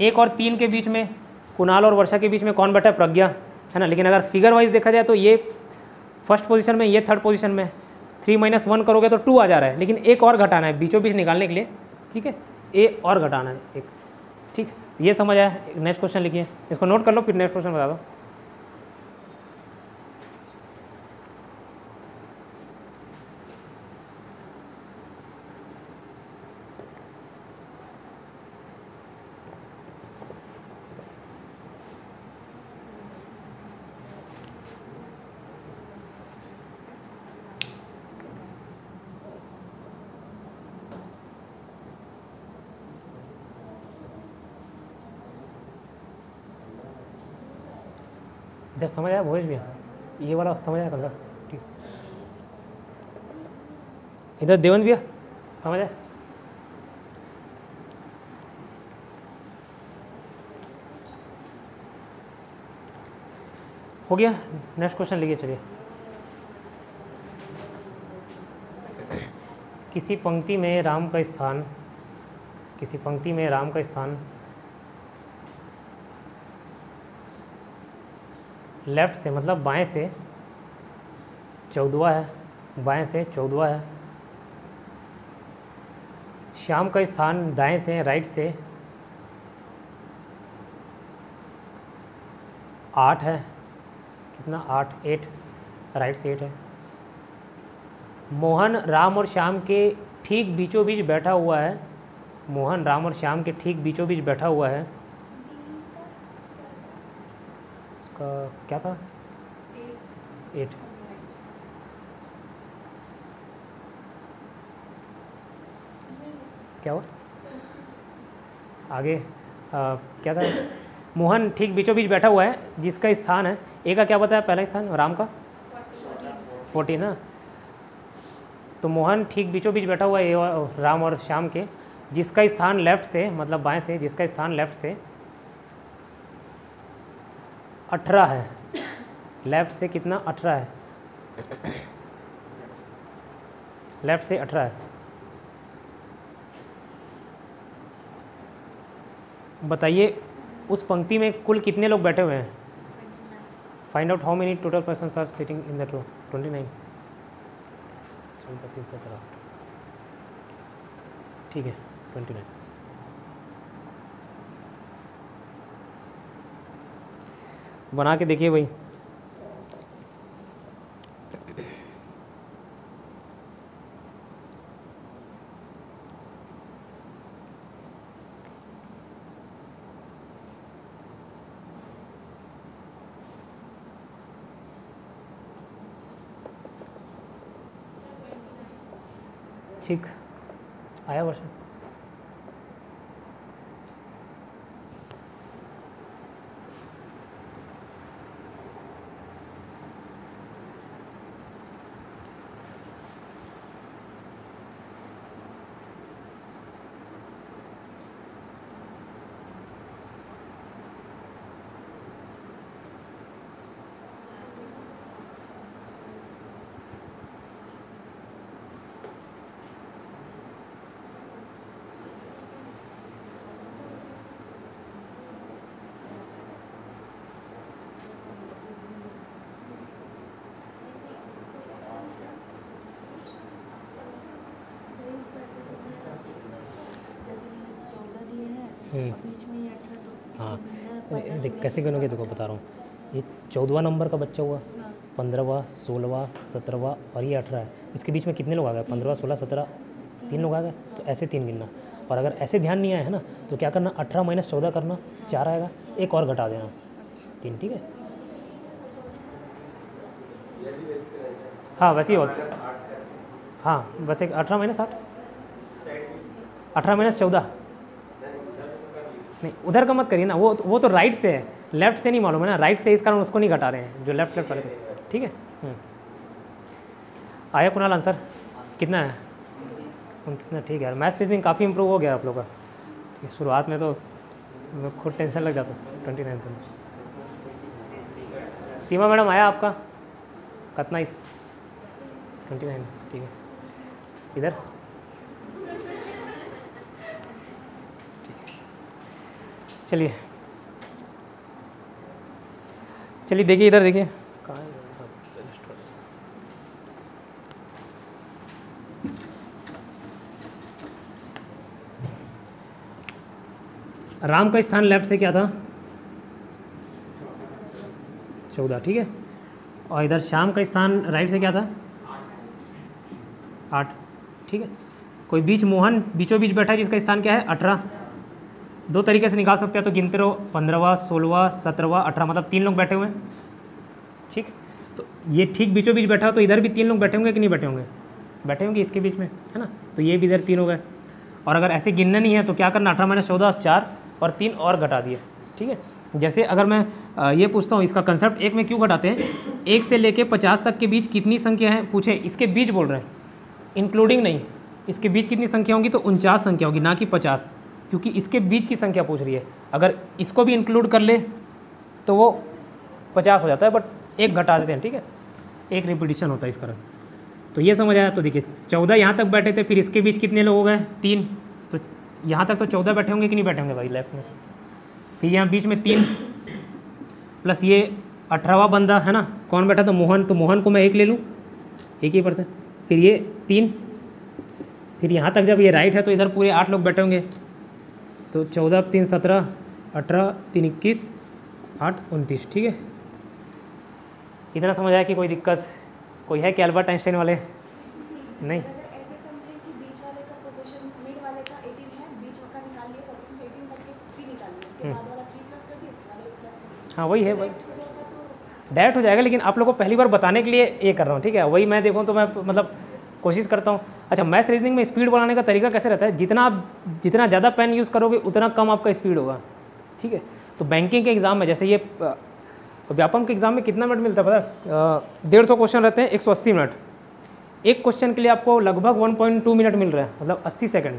1 और 3 के बीच में, कुणाल और वर्षा के बीच में कौन बैठा है, प्रज्ञा, है ना। लेकिन अगर फिगर वाइज देखा जाए तो ये फर्स्ट पोजीशन में, ये थर्ड पोजीशन में, 3 - 1 करोगे तो 2 आ जा रहा है, लेकिन एक और घटाना है बीचों बीच निकालने के लिए, ठीक है, ए और घटाना है एक, ठीक। ये समझ आया। नेक्स्ट क्वेश्चन लिखिए, इसको नोट कर लो, फिर नेक्स्ट क्वेश्चन बता दो। इधर समझ आया भोज भैया, ये वाला समझ आया कंगा, ठीक। इधर देवंत भैया समझ आया, हो गया। नेक्स्ट क्वेश्चन लिखिए, चलिए। किसी पंक्ति में राम का स्थान, किसी पंक्ति में राम का स्थान लेफ्ट से, मतलब बाएं से 14वां है, बाएं से 14वां है। श्याम का स्थान दाएं से, राइट से 8 है, कितना 8 राइट से 8 है। मोहन राम और श्याम के ठीक बीचों बीच बैठा हुआ है, मोहन राम और श्याम के ठीक बीचों बीच बैठा हुआ है। इसका क्या था, 8, क्या हुआ आगे, क्या था, मोहन ठीक बीचों बीच बैठा हुआ है, जिसका स्थान है, ए का क्या बताया पहला स्थान, राम का 14 ना। तो मोहन ठीक बीचों बीच बैठा हुआ है राम और श्याम के, जिसका स्थान लेफ्ट से, मतलब बाएं से, जिसका स्थान लेफ्ट से 18 है, लेफ्ट से कितना 18 है, लेफ्ट से 18 है। बताइए उस पंक्ति में कुल कितने लोग बैठे हुए हैं, find out how many total persons are sitting in the row, 29, ठीक है 29। बना के देखिए भाई, ठीक आया वर्षन। बीच में ये 18 तो हाँ इसमें 15, देख कैसे गिनोगे, देखो बता रहा हूँ, ये 14वां नंबर का बच्चा हुआ, हाँ 15वां 16वां 17वां और ये 18 है, इसके बीच में कितने लोग आ गए, 15 16 17, 3 लोग आ गए, तो ऐसे 3 गिनना। और अगर ऐसे ध्यान नहीं आया है ना तो क्या करना, 18 - 14 करना, 4 आएगा, एक और घटा देना, 3, ठीक है। हाँ वैसे ही होता, हाँ वैसे 18 - 8, 18 - 14, नहीं उधर का मत करिए ना, वो तो राइट से है, लेफ्ट से नहीं मालूम है ना, राइट से, इस कारण उसको नहीं घटा रहे हैं, जो लेफ्ट वाले को, ठीक है। आया कुणाल आंसर कितना है, 29, ठीक है यार। मैथ्स रीजनिंग काफ़ी इंप्रूव हो गया आप लोगों का, ठीक है। शुरुआत में तो खुद टेंशन लग जाता, 29 पे। सीमा मैडम आया आपका कितना, 29, ठीक है। इधर चलिए चलिए देखिए, इधर देखिए, कहाँ है? राम का स्थान लेफ्ट से क्या था, 14, ठीक है। और इधर श्याम का स्थान राइट से क्या था, 8, ठीक है। कोई बीच मोहन बीचों बीच बैठा है जिसका स्थान क्या है, 18। दो तरीके से निकाल सकते हैं, तो गिनते रहो, 15वां 16वां 17वां 18, मतलब 3 लोग बैठे हुए हैं, ठीक। तो ये ठीक बीचों बीच बैठा हो, तो इधर भी 3 लोग बैठे होंगे कि नहीं बैठे होंगे, बैठे होंगे इसके बीच में, है ना। तो ये भी इधर 3 हो गए। और अगर ऐसे गिनना नहीं है तो क्या करना, 18 - 14, 4 और 3 और घटा दिए, ठीक है। जैसे अगर मैं ये पूछता हूँ, इसका कंसेप्ट एक में क्यों घटाते हैं, 1 से लेके 50 तक के बीच कितनी संख्या है पूछे, इसके बीच बोल रहे हैं, इंक्लूडिंग नहीं, इसके बीच कितनी संख्या होगी, तो 49 संख्या होगी, ना कि 50, क्योंकि इसके बीच की संख्या पूछ रही है। अगर इसको भी इंक्लूड कर ले तो वो 50 हो जाता है, बट एक घटा देते हैं, ठीक है, एक रिपीटिशन होता है इस कारण। तो ये समझ आया। तो देखिए 14 यहाँ तक बैठे थे, फिर इसके बीच कितने लोग हो गए, 3, तो यहाँ तक तो 14 बैठे होंगे कि नहीं बैठे होंगे भाई लेफ्ट में। फिर यहाँ बीच में 3 प्लस ये 18वां बंदा है ना, कौन बैठा था, मोहन, तो मोहन को मैं 1 ले लूँ, 1 ही %। फिर ये 3, फिर यहाँ तक जब ये राइट है तो इधर पूरे 8 लोग बैठे होंगे, तो 14 3 17, 18 3 21, 8 29, ठीक है। इतना समझ आया कि कोई दिक्कत कोई है कि अल्बर्ट आइंस्टाइन वाले नहीं। अगर ऐसे समझे कि बीच वाले का पोजीशन मिड वाले का 18 है, बीच का निकाल लिए 14 से 18 तक के 3 निकाल लिए, उसके बाद वाला 3 प्लस कर दिया, उसके बाद 1 प्लस कर दिया। हाँ वही है, वही Direct हो जाएगा तो डायरेक्ट हो जाएगा, लेकिन आप लोगों को पहली बार बताने के लिए ये कर रहा हूँ, ठीक है। वही मैं देखूँ तो मैं मतलब कोशिश करता हूँ। अच्छा, मैथ्स रीजनिंग में स्पीड बढ़ाने का तरीका कैसे रहता है, जितना ज़्यादा पेन यूज़ करोगे उतना कम आपका स्पीड होगा, ठीक है। तो बैंकिंग के एग्ज़ाम में, जैसे ये व्यापम के एग्ज़ाम में कितना मिनट मिलता है पता है, 150 क्वेश्चन रहते हैं, 180 मिनट। एक क्वेश्चन के लिए आपको लगभग 1.2 मिनट मिल रहा है, मतलब 80 सेकंड।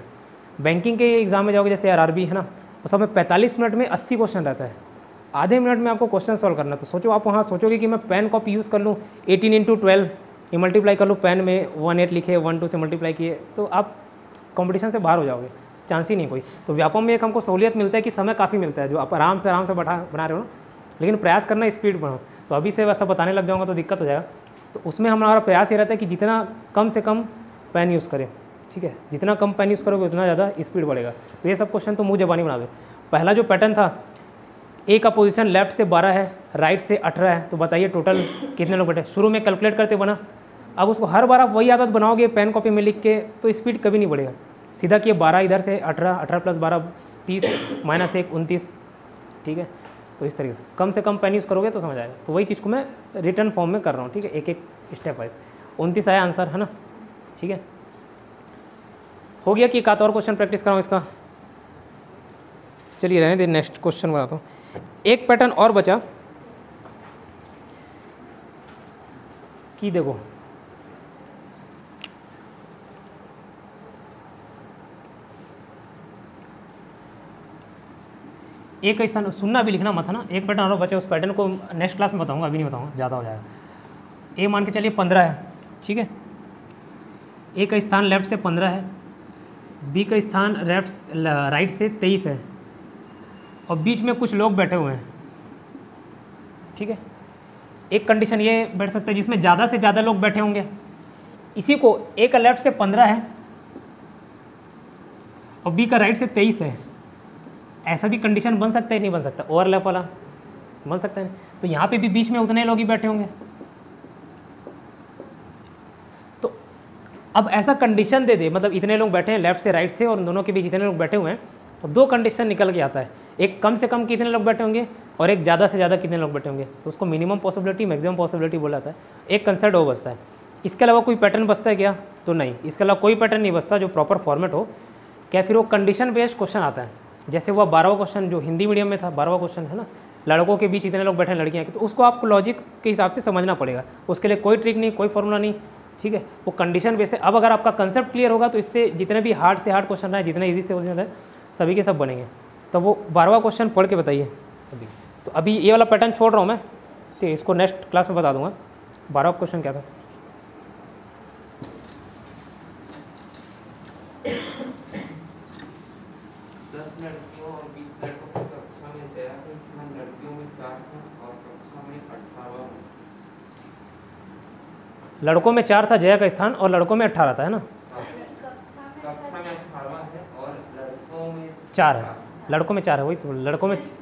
बैंकिंग के एग्ज़ाम में जाओगे, जैसे आरआरबी है ना, उस में 45 मिनट में 80 क्वेश्चन रहता है, आधे मिनट में आपको क्वेश्चन सॉल्व करना है। तो सोचो, आप वहाँ सोचोगे कि मैं पेन कॉपी यूज़ कर लूँ, 18 × 12 ये मल्टीप्लाई कर लूँ, पेन में 18 लिखे, 1 2 से मल्टीप्लाई किए, तो आप कंपटीशन से बाहर हो जाओगे, चांस ही नहीं कोई। तो व्यापम में एक हमको सहूलियत मिलता है कि समय काफ़ी मिलता है, जो आप आराम से बना रहे हो ना, लेकिन प्रयास करना स्पीड बढ़ाओ। तो अभी से वैसा बताने लग जाऊँगा तो दिक्कत हो जाएगा। तो उसमें हमारा प्रयास ये रहता है कि जितना कम से कम पेन यूज़ करें, ठीक है। जितना कम पेन यूज़ करोगे उतना ज़्यादा स्पीड बढ़ेगा। तो ये सब क्वेश्चन तो मुँह ज़बानी बना दो। पहला जो पैटर्न था, ए का पोजीशन लेफ्ट से 12 है, राइट से 18 है, तो बताइए टोटल कितने लोग बैठे। शुरू में कैलकुलेट करते बना, अब उसको हर बार आप वही आदत बनाओगे पेन कॉपी में लिख के, तो स्पीड कभी नहीं बढ़ेगा। सीधा किए 12 इधर से 18, 18 + 12 30, -1 29, ठीक है। तो इस तरीके से कम पेन यूज़ करोगे तो समझ आएगा। तो वही चीज़ को मैं रिटर्न फॉर्म में कर रहा हूँ, ठीक है, एक एक स्टेप वाइज। 29 आया आंसर, है ना, ठीक है। हो गया कि एक आध और क्वेश्चन प्रैक्टिस कराऊँ इसका, चलिए रहने दे, नेक्स्ट क्वेश्चन बनाता हूँ। एक पैटर्न और बचा कि देखो, एक स्थान, सुनना भी लिखना मत है ना। एक पैटर्न और बचा, उस पैटर्न को नेक्स्ट क्लास में बताऊंगा, अभी नहीं बताऊंगा, ज़्यादा हो जाएगा। ए मान के चलिए 15 है, ठीक है। ए का स्थान लेफ्ट से 15 है, बी का स्थान राइट से 23 है, और बीच में कुछ लोग बैठे हुए हैं, ठीक है। एक कंडीशन ये बैठ सकता है जिसमें ज़्यादा से ज़्यादा लोग बैठे होंगे। इसी को ए का लेफ्ट से 15 है और बी का राइट से 23 है, ऐसा भी कंडीशन बन सकता है नहीं बन सकता, ओवरलैप वाला बन सकता है। तो यहाँ पे भी बीच में उतने लोग ही बैठे होंगे। तो अब ऐसा कंडीशन दे दे, मतलब इतने लोग बैठे हैं लेफ्ट से राइट से और उन दोनों के बीच इतने लोग बैठे हुए हैं, तो दो कंडीशन निकल के आता है, एक कम से कम कितने लोग बैठे होंगे और एक ज़्यादा से ज़्यादा कितने लोग बैठे होंगे। तो उसको मिनिमम पॉसिबिलिटी मैक्सिमम पॉसिबिलिटी बोला जाता है। एक कंसेप्ट वो बचता है। इसके अलावा कोई पैटर्न बचता है क्या? तो नहीं, इसके अलावा कोई पैटर्न नहीं बचता जो प्रॉपर फॉर्मेट हो। क्या फिर वो कंडीशन बेस्ड क्वेश्चन आता है, जैसे वो 12वां क्वेश्चन जो हिंदी मीडियम में था, 12वां क्वेश्चन है ना, लड़कों के बीच इतने लोग बैठे हैं लड़कियाँ के, तो उसको आपको लॉजिक के हिसाब से समझना पड़ेगा, उसके लिए कोई ट्रिक नहीं, कोई फॉर्मूला नहीं, ठीक है, वो कंडीशन बेस्ड है। अब अगर आपका कंसेप्ट क्लियर होगा तो इससे जितने भी हार्ड से हार्ड क्वेश्चन है, जितने ईजी से क्वेश्चन है, सभी के सब बनेंगे। तो वो 12वां क्वेश्चन पढ़ के बताइए अभी। तो अभी ये वाला पैटर्न छोड़ रहा हूँ मैं, ठीक है, इसको नेक्स्ट क्लास में बता दूंगा। 12वां क्वेश्चन क्या था? लड़कियों और 20 लड़कों की कक्षा में जया का स्थान लड़कियों में 4 था और कक्षा में 18वां। लड़कों में 4 था जया का स्थान और लड़कों में 18 था, है ना? कक्षा में 18वां है और लड़कों में 4 है, लड़कों में 4 है, वही तो लड़कों में, ठीक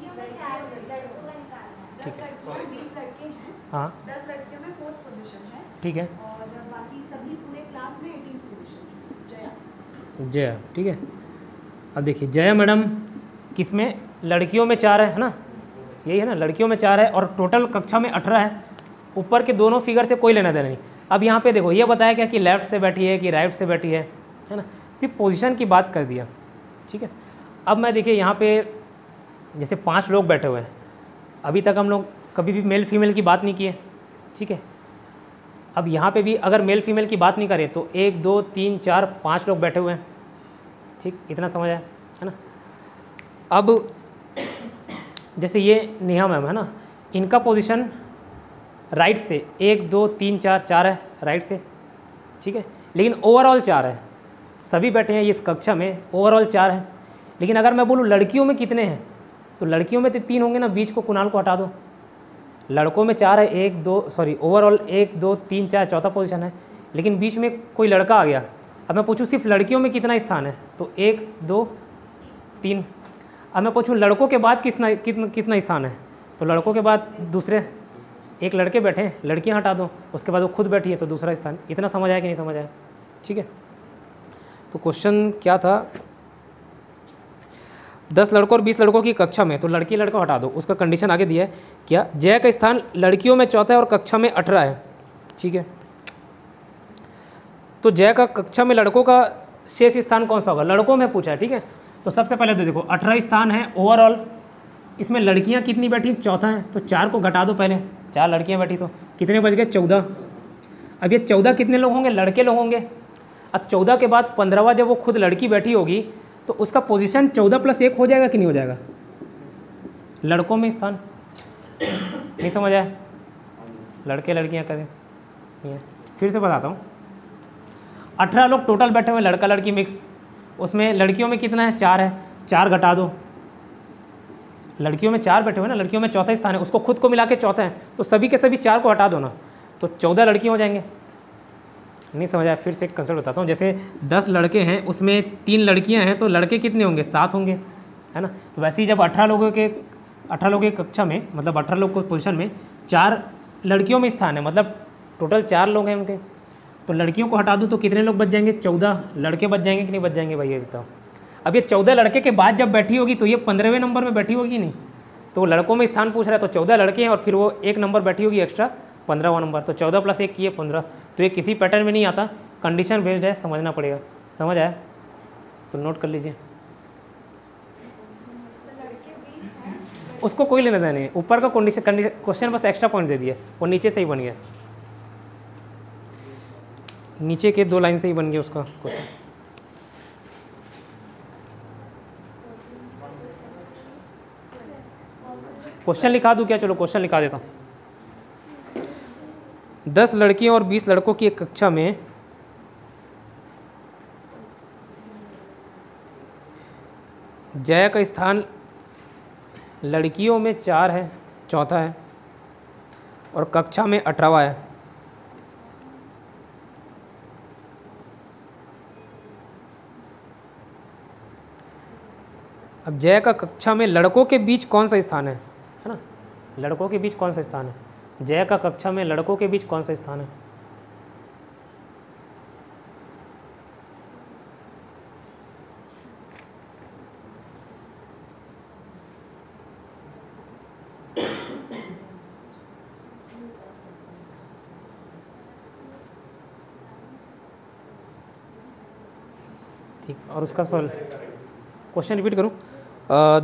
है, 20 लड़के हैं, हाँ 10 लड़कियों में 4th पोजीशन है ठीक है, और बाकी सभी पूरे क्लास में 18th पोजीशन है। जया जया, ठीक है। अब देखिए जया मैडम किस में, लड़कियों में 4 है ना, यही है ना, लड़कियों में 4 है और टोटल कक्षा में 18 है। ऊपर के दोनों फिगर से कोई लेना देना नहीं। अब यहाँ पे देखो ये बताया क्या कि लेफ्ट से बैठी है कि राइट से बैठी है ना, सिर्फ पोजीशन की बात कर दिया, ठीक है। अब मैं देखिए यहाँ पे जैसे 5 लोग बैठे हुए हैं, अभी तक हम लोग कभी भी मेल फीमेल की बात नहीं किए, ठीक है। अब यहाँ पे भी अगर मेल फीमेल की बात नहीं करें तो 1 2 3 4 5 लोग बैठे हुए हैं, ठीक, इतना समझ आया, है ना। अब जैसे ये नेहा मैम है ना, इनका पोजीशन राइट से 1 2 3 4 है राइट से, ठीक है, लेकिन ओवरऑल 4 है, सभी बैठे हैं इस कक्षा में, ओवरऑल 4 है। लेकिन अगर मैं बोलूँ लड़कियों में कितने हैं, तो लड़कियों में तो 3 होंगे ना, बीच को कुणाल को हटा दो। लड़कों में 4 है, 1 2 सॉरी ओवरऑल 1 2 3 4 चौथा पोजीशन है, लेकिन बीच में कोई लड़का आ गया। अब मैं पूछूँ सिर्फ लड़कियों में कितना स्थान है, तो 1 2 3। अब मैं पूछूँ लड़कों के बाद कितना स्थान है, तो लड़कों के बाद दूसरे एक लड़के बैठे हैं, लड़कियां हटा दो, उसके बाद वो खुद बैठी है तो दूसरा स्थान। इतना समझ आया कि नहीं समझ आया? ठीक है। तो क्वेश्चन क्या था, 10 लड़कों और 20 लड़कों की कक्षा में, तो लड़की लड़का हटा दो, उसका कंडीशन आगे दिया है क्या, जय का स्थान लड़कियों में 4 है और कक्षा में 18 है, ठीक है। तो जय का कक्षा में लड़कों का शेष स्थान कौन सा होगा, लड़कों में पूछा है, ठीक है। तो सबसे पहले तो देखो 18 स्थान है ओवरऑल, इसमें लड़कियां कितनी बैठी, चौथा है, तो 4 को घटा दो, पहले 4 लड़कियां बैठी तो कितने बच गए, 14। अब ये 14 कितने लोग होंगे, लड़के लोग होंगे। अब 14 के बाद 15वां जब वो खुद लड़की बैठी होगी तो उसका पोजीशन 14 + 1 हो जाएगा कि नहीं हो जाएगा, लड़कों में स्थान। नहीं समझ आया, लड़के लड़कियां करें, फिर से बताता हूँ। 18 लोग टोटल बैठे हुए, लड़का लड़की मिक्स, उसमें लड़कियों में कितना है, 4 है, 4 घटा दो, लड़कियों में 4 बैठे हुए ना, लड़कियों में चौथा स्थान है, उसको खुद को मिला के चौथा है, तो सभी के सभी 4 को हटा दो ना, तो 14 लड़कियाँ हो जाएंगे। नहीं समझ आया, फिर से एक कंसेप्ट बताता हूँ। जैसे 10 लड़के हैं, उसमें 3 लड़कियाँ हैं, तो लड़के कितने होंगे, 7 होंगे, है ना। तो वैसे ही जब 18 लोगों के कक्षा में, मतलब 18 लोग को पोजीशन में 4 लड़कियों में स्थान है, मतलब टोटल 4 लोग हैं उनके, तो लड़कियों को हटा दूँ तो कितने लोग बच जाएंगे, 14 लड़के बच जाएंगे कि नहीं बच जाएंगे भाई, ये बताओ। अब ये 14 लड़के के बाद जब बैठी होगी तो ये 15वें नंबर में बैठी होगी नहीं, तो लड़कों में स्थान पूछ रहा है, तो 14 लड़के हैं और फिर वो 1 नंबर बैठी होगी एक्स्ट्रा, 15वां नंबर, तो 14 + 1 किए 15। तो ये किसी पैटर्न में नहीं आता, कंडीशन बेस्ड है, समझना पड़ेगा। समझ आया तो नोट कर लीजिए, लड़के 20 हैं, उसको कोई लेना देना नहीं है। ऊपर का क्वेश्चन बस एक्स्ट्रा पॉइंट दे दिया, वो नीचे से ही बन गया, नीचे के 2 लाइन से ही बन गया उसका क्वेश्चन। क्वेश्चन लिखा दूं क्या, चलो क्वेश्चन लिखा देता हूँ। 10 लड़कियों और 20 लड़कों की एक कक्षा में जया का स्थान लड़कियों में 4 है, चौथा है, और कक्षा में 18वां है। अब जय का कक्षा में लड़कों के बीच कौन सा स्थान है ना, लड़कों के बीच कौन सा स्थान है, जय का कक्षा में लड़कों के बीच कौन सा स्थान है। ठीक, और उसका सवाल क्वेश्चन रिपीट करूं।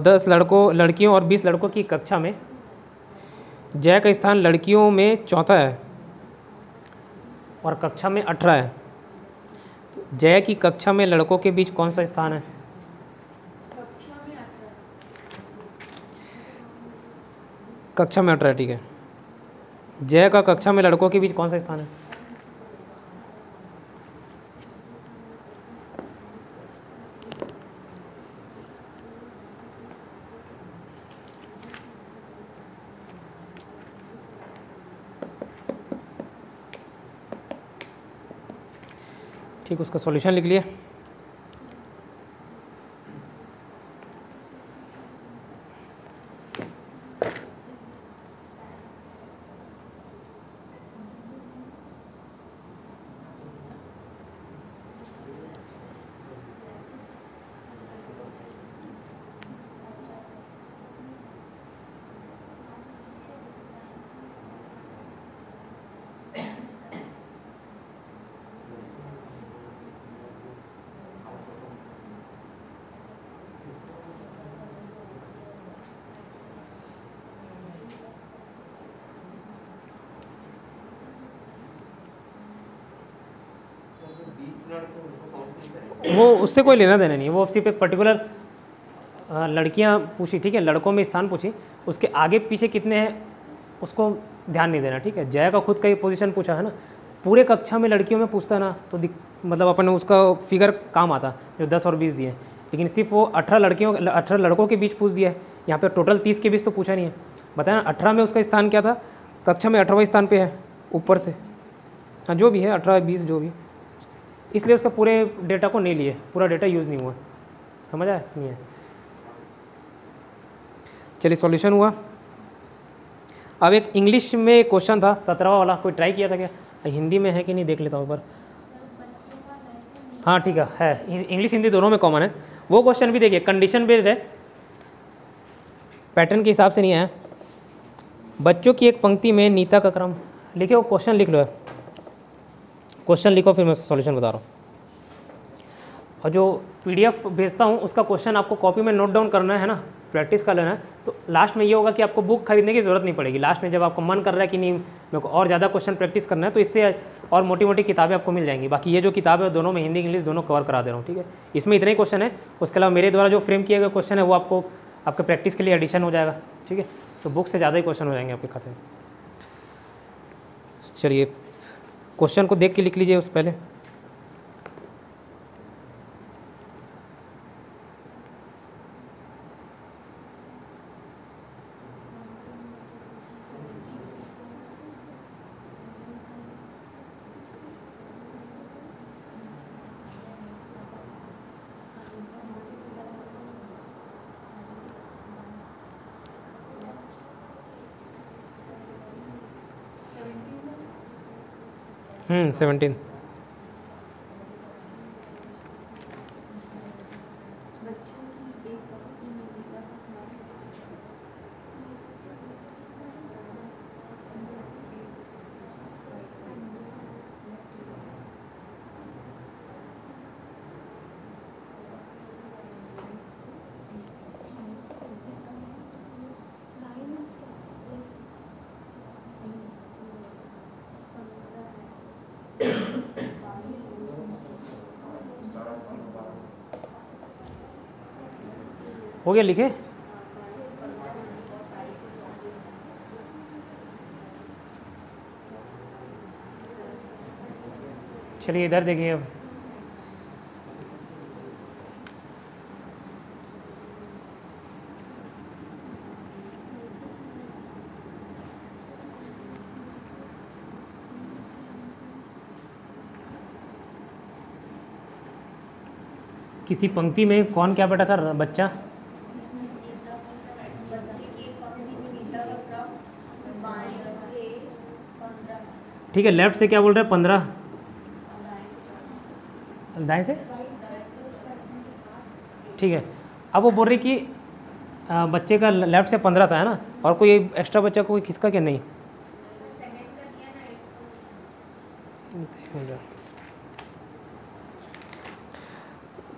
10 लड़कियों और 20 लड़कों की कक्षा में जय का स्थान लड़कियों में चौथा है और कक्षा में 18 है। तो जय की कक्षा में लड़कों के बीच कौन सा स्थान है। कक्षा में 18 है, ठीक है। जय का कक्षा में लड़कों के बीच कौन सा स्थान है। ठीक, उसका सॉल्यूशन लिख लिए। वो उससे कोई लेना देना नहीं है, वो सिर्फ एक पर्टिकुलर लड़कियां पूछी, ठीक है, लड़कों में स्थान पूछी, उसके आगे पीछे कितने हैं उसको ध्यान नहीं देना, ठीक है। जय का खुद का ही पोजीशन पूछा है ना, पूरे कक्षा में लड़कियों में पूछता ना तो मतलब अपन उसका फिगर काम आता जो 10 और 20 दिए, लेकिन सिर्फ वो 18 लड़कों के बीच पूछ दिया है। यहाँ पे टोटल 30 के बीच तो पूछा नहीं है, बताया ना। 18 में उसका स्थान क्या था, कक्षा में 18वें स्थान पे है ऊपर से, हाँ जो भी है 18 20 जो भी, इसलिए उसका पूरे डेटा को नहीं लिए, पूरा डेटा यूज़ नहीं हुआ, समझ आया नहीं है। चलिए सॉल्यूशन हुआ। अब एक इंग्लिश में क्वेश्चन था 17वां वाला, कोई ट्राई किया था क्या, हिंदी में है कि नहीं देख लेता हूँ एक बार। हाँ ठीक है, इंग्लिश हिंदी दोनों में कॉमन है। वो क्वेश्चन भी देखिए, कंडीशन बेस्ड है, पैटर्न के हिसाब से नहीं है। बच्चों की एक पंक्ति में नीता का क्रम लिखे, वो क्वेश्चन लिख लो, क्वेश्चन लिखो फिर मैं उसका सॉल्यूशन बता रहा हूँ। और जो पीडीएफ भेजता हूँ उसका क्वेश्चन आपको कॉपी में नोट डाउन करना है ना, प्रैक्टिस कर लेना है। तो लास्ट में ये होगा कि आपको बुक खरीदने की ज़रूरत नहीं पड़ेगी। लास्ट में जब आपको मन कर रहा है कि नहीं मेरे को और ज़्यादा क्वेश्चन प्रैक्टिस करना है, तो इससे और मोटी मोटी किताबें आपको मिल जाएंगी। बाकी ये जो किताब है दोनों में हिंदी इंग्लिश दोनों कवर करा दे रहा हूँ, ठीक है। इसमें इतने ही क्वेश्चन है, उसके अलावा मेरे द्वारा जो फ्रेम किए गए क्वेश्चन है वो आपको आपके प्रैक्टिस के लिए एडिशन हो जाएगा, ठीक है। तो बुक से ज़्यादा ही क्वेश्चन हो जाएंगे आपके खाते में। चलिए क्वेश्चन को देख के लिख लीजिए उस पहले। हम्म 17। हो गया लिखे। चलिए इधर देखिए अब। किसी पंक्ति में कौन क्या बैठा था, बच्चा ठीक है, लेफ्ट से क्या बोल रहे हैं 15, दाएं से, ठीक है। अब वो बोल रही कि बच्चे का लेफ्ट से 15 था, है ना, और कोई एक्स्ट्रा बच्चा कोई किसका क्या नहीं।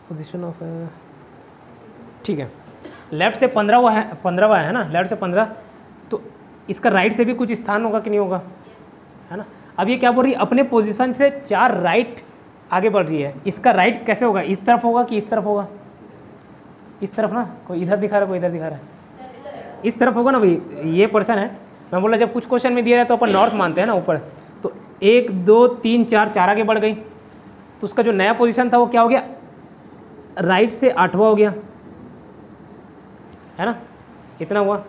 पोजीशन ऑफ, ठीक है, लेफ्ट से 15वां है, 15वां है ना, लेफ्ट से 15, तो इसका राइट से भी कुछ स्थान होगा कि नहीं होगा, है ना। अब ये क्या बोल रही है, अपने पोजीशन से 4 राइट आगे बढ़ रही है, इसका राइट कैसे होगा, इस तरफ होगा कि इस तरफ होगा, इस तरफ ना, कोई इधर दिखा रहा है कोई इधर दिखा रहा है, इस तरफ होगा ना भाई, ये पर्सन है। मैं बोला जब कुछ क्वेश्चन में दिया जाए तो अपन नॉर्थ मानते हैं ना ऊपर, तो 1 2 3 4 4 आगे बढ़ गई, तो उसका जो नया पोजीशन था वो क्या हो गया, राइट से 8वां हो गया, है ना। इतना हुआ,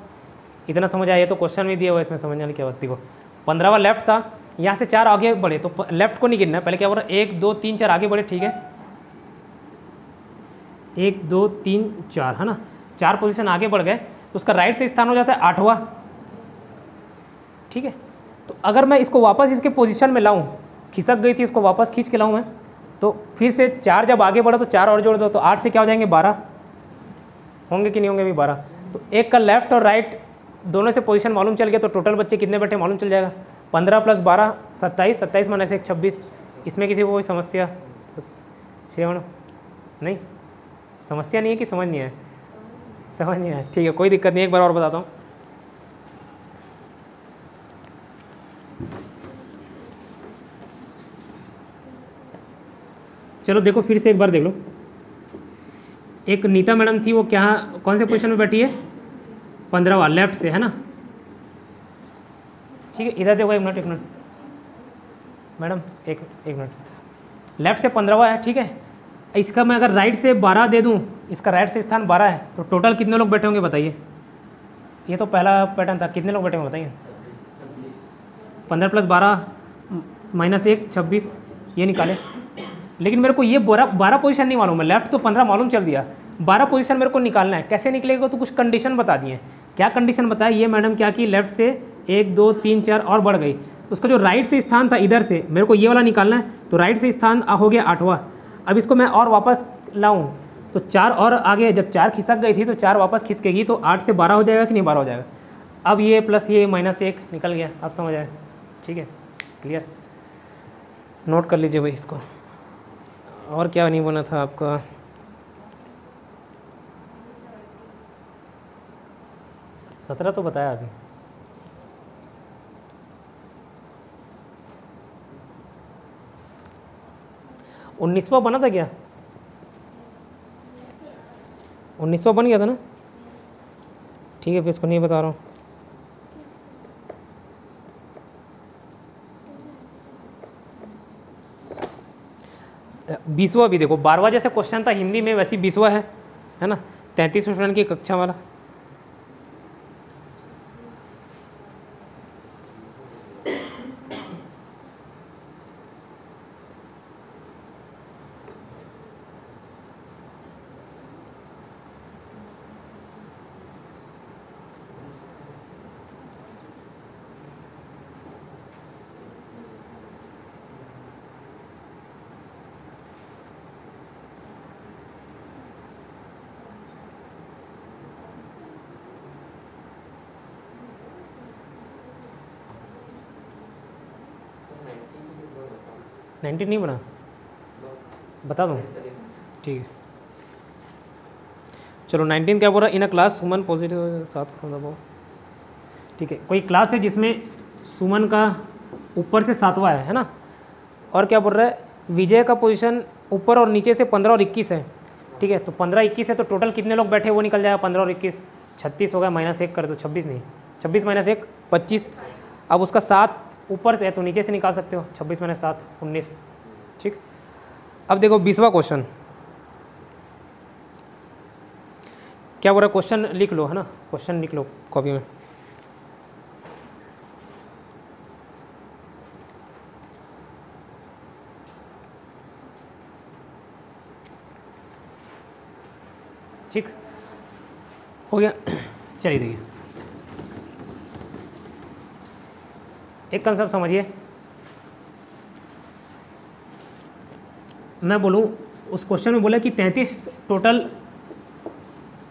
इतना समझ आया, तो क्वेश्चन में दिया हुआ, इसमें समझने वाली क्या बात थी। को 15वां लेफ्ट था, यहाँ से 4 आगे बढ़े, तो लेफ्ट को नहीं गिनना, पहले क्या बोल रहा है 1 2 3 4 आगे बढ़े, ठीक है, 1 2 3 4, है ना, 4 पोजीशन आगे बढ़ गए, तो उसका राइट से स्थान हो जाता है 8वां, ठीक है। तो अगर मैं इसको वापस इसके पोजीशन में लाऊं, खिसक गई थी, इसको वापस खींच के लाऊं मैं, तो फिर से 4 जब आगे बढ़ा तो 4 और जोड़ दो, तो 8 से क्या हो जाएंगे 12 होंगे कि नहीं होंगे अभी 12। तो एक का लेफ्ट और राइट दोनों से पोजीशन मालूम चल गया, तो टोटल बच्चे कितने बैठे मालूम चल जाएगा, 15 + 12 27, 27 माइनस से 1 26। इसमें किसी को कोई समस्या श्रेवण नहीं, समस्या नहीं है कि समझ नहीं है, समझ नहीं है, ठीक है, कोई दिक्कत नहीं, एक बार और बताता हूँ। चलो देखो फिर से एक बार देख लो, एक नीता मैडम थी, वो क्या कौन से पोजीशन में बैठी है, 15वां लेफ्ट से, है ना, ठीक है। इधर देखो, एक मिनट मैडम, एक मिनट, लेफ्ट से 15वां है, ठीक है। इसका मैं अगर राइट से 12 दे दूं, इसका राइट से स्थान 12 है, तो टोटल कितने लोग बैठे होंगे बताइए। ये तो पहला पैटर्न था, कितने लोग बैठे होंगे बताइए। 15 + 12 - 1 26, ये निकाले। लेकिन मेरे को ये 12 पोजीशन नहीं मालूम है, लेफ्ट तो 15 मालूम चल दिया, 12 पोजीशन मेरे को निकालना है, कैसे निकलेगा, तो कुछ कंडीशन बता दिए। क्या कंडीशन बताया, ये मैडम क्या की, लेफ्ट से 1 2 3 4 और बढ़ गई, तो उसका जो राइट से स्थान था इधर से मेरे को ये वाला निकालना है, तो राइट से स्थान हो गया 8वां। अब इसको मैं और वापस लाऊं, तो 4 और आगे, जब 4 खिसक गई थी तो 4 वापस खिसकेगी, तो 8 से 12 हो जाएगा कि नहीं, 12 हो जाएगा। अब ये प्लस ये -1 निकल गया, आप समझ आए, ठीक है, क्लियर, नोट कर लीजिए भाई इसको। और क्या नहीं बना था आपका, सत्रह तो बताया अभी, उन्नीसवां बना था क्या, 19वां बन गया था ना, ठीक है, फिर इसको नहीं बता रहा हूँ। बीसवा भी देखो, 12वां जैसे क्वेश्चन था हिंदी में, वैसे 20वां है ना, 33 स्टूडेंट की कक्षा वाला। तो 19 नहीं बना, बता दूँ, ठीक है। चलो 19 क्या बोल रहा है, इन अ क्लास सुमन पॉजिटिव 7 दबाओ, ठीक है। कोई क्लास है जिसमें सुमन का ऊपर से 7वां है ना, और क्या बोल रहा है, विजय का पोजीशन ऊपर और नीचे से 15 और 21 है, ठीक है। तो 15 21 है, तो टोटल कितने लोग बैठे वो निकल जाएगा, 15 और 21 36 हो गया, -1 कर दो, 26 नहीं, 26 - 1 25। अब उसका 7 ऊपर से है तो नीचे से निकाल सकते हो, 26 - 7 19, ठीक। अब देखो 20वां क्वेश्चन क्या बोल रहा है, क्वेश्चन लिख लो, है ना, क्वेश्चन लिख लो कॉपी में। ठीक हो गया, चलिए देखिए, एक कंसेप्ट समझिए, मैं बोलूँ उस क्वेश्चन में बोला कि 33 टोटल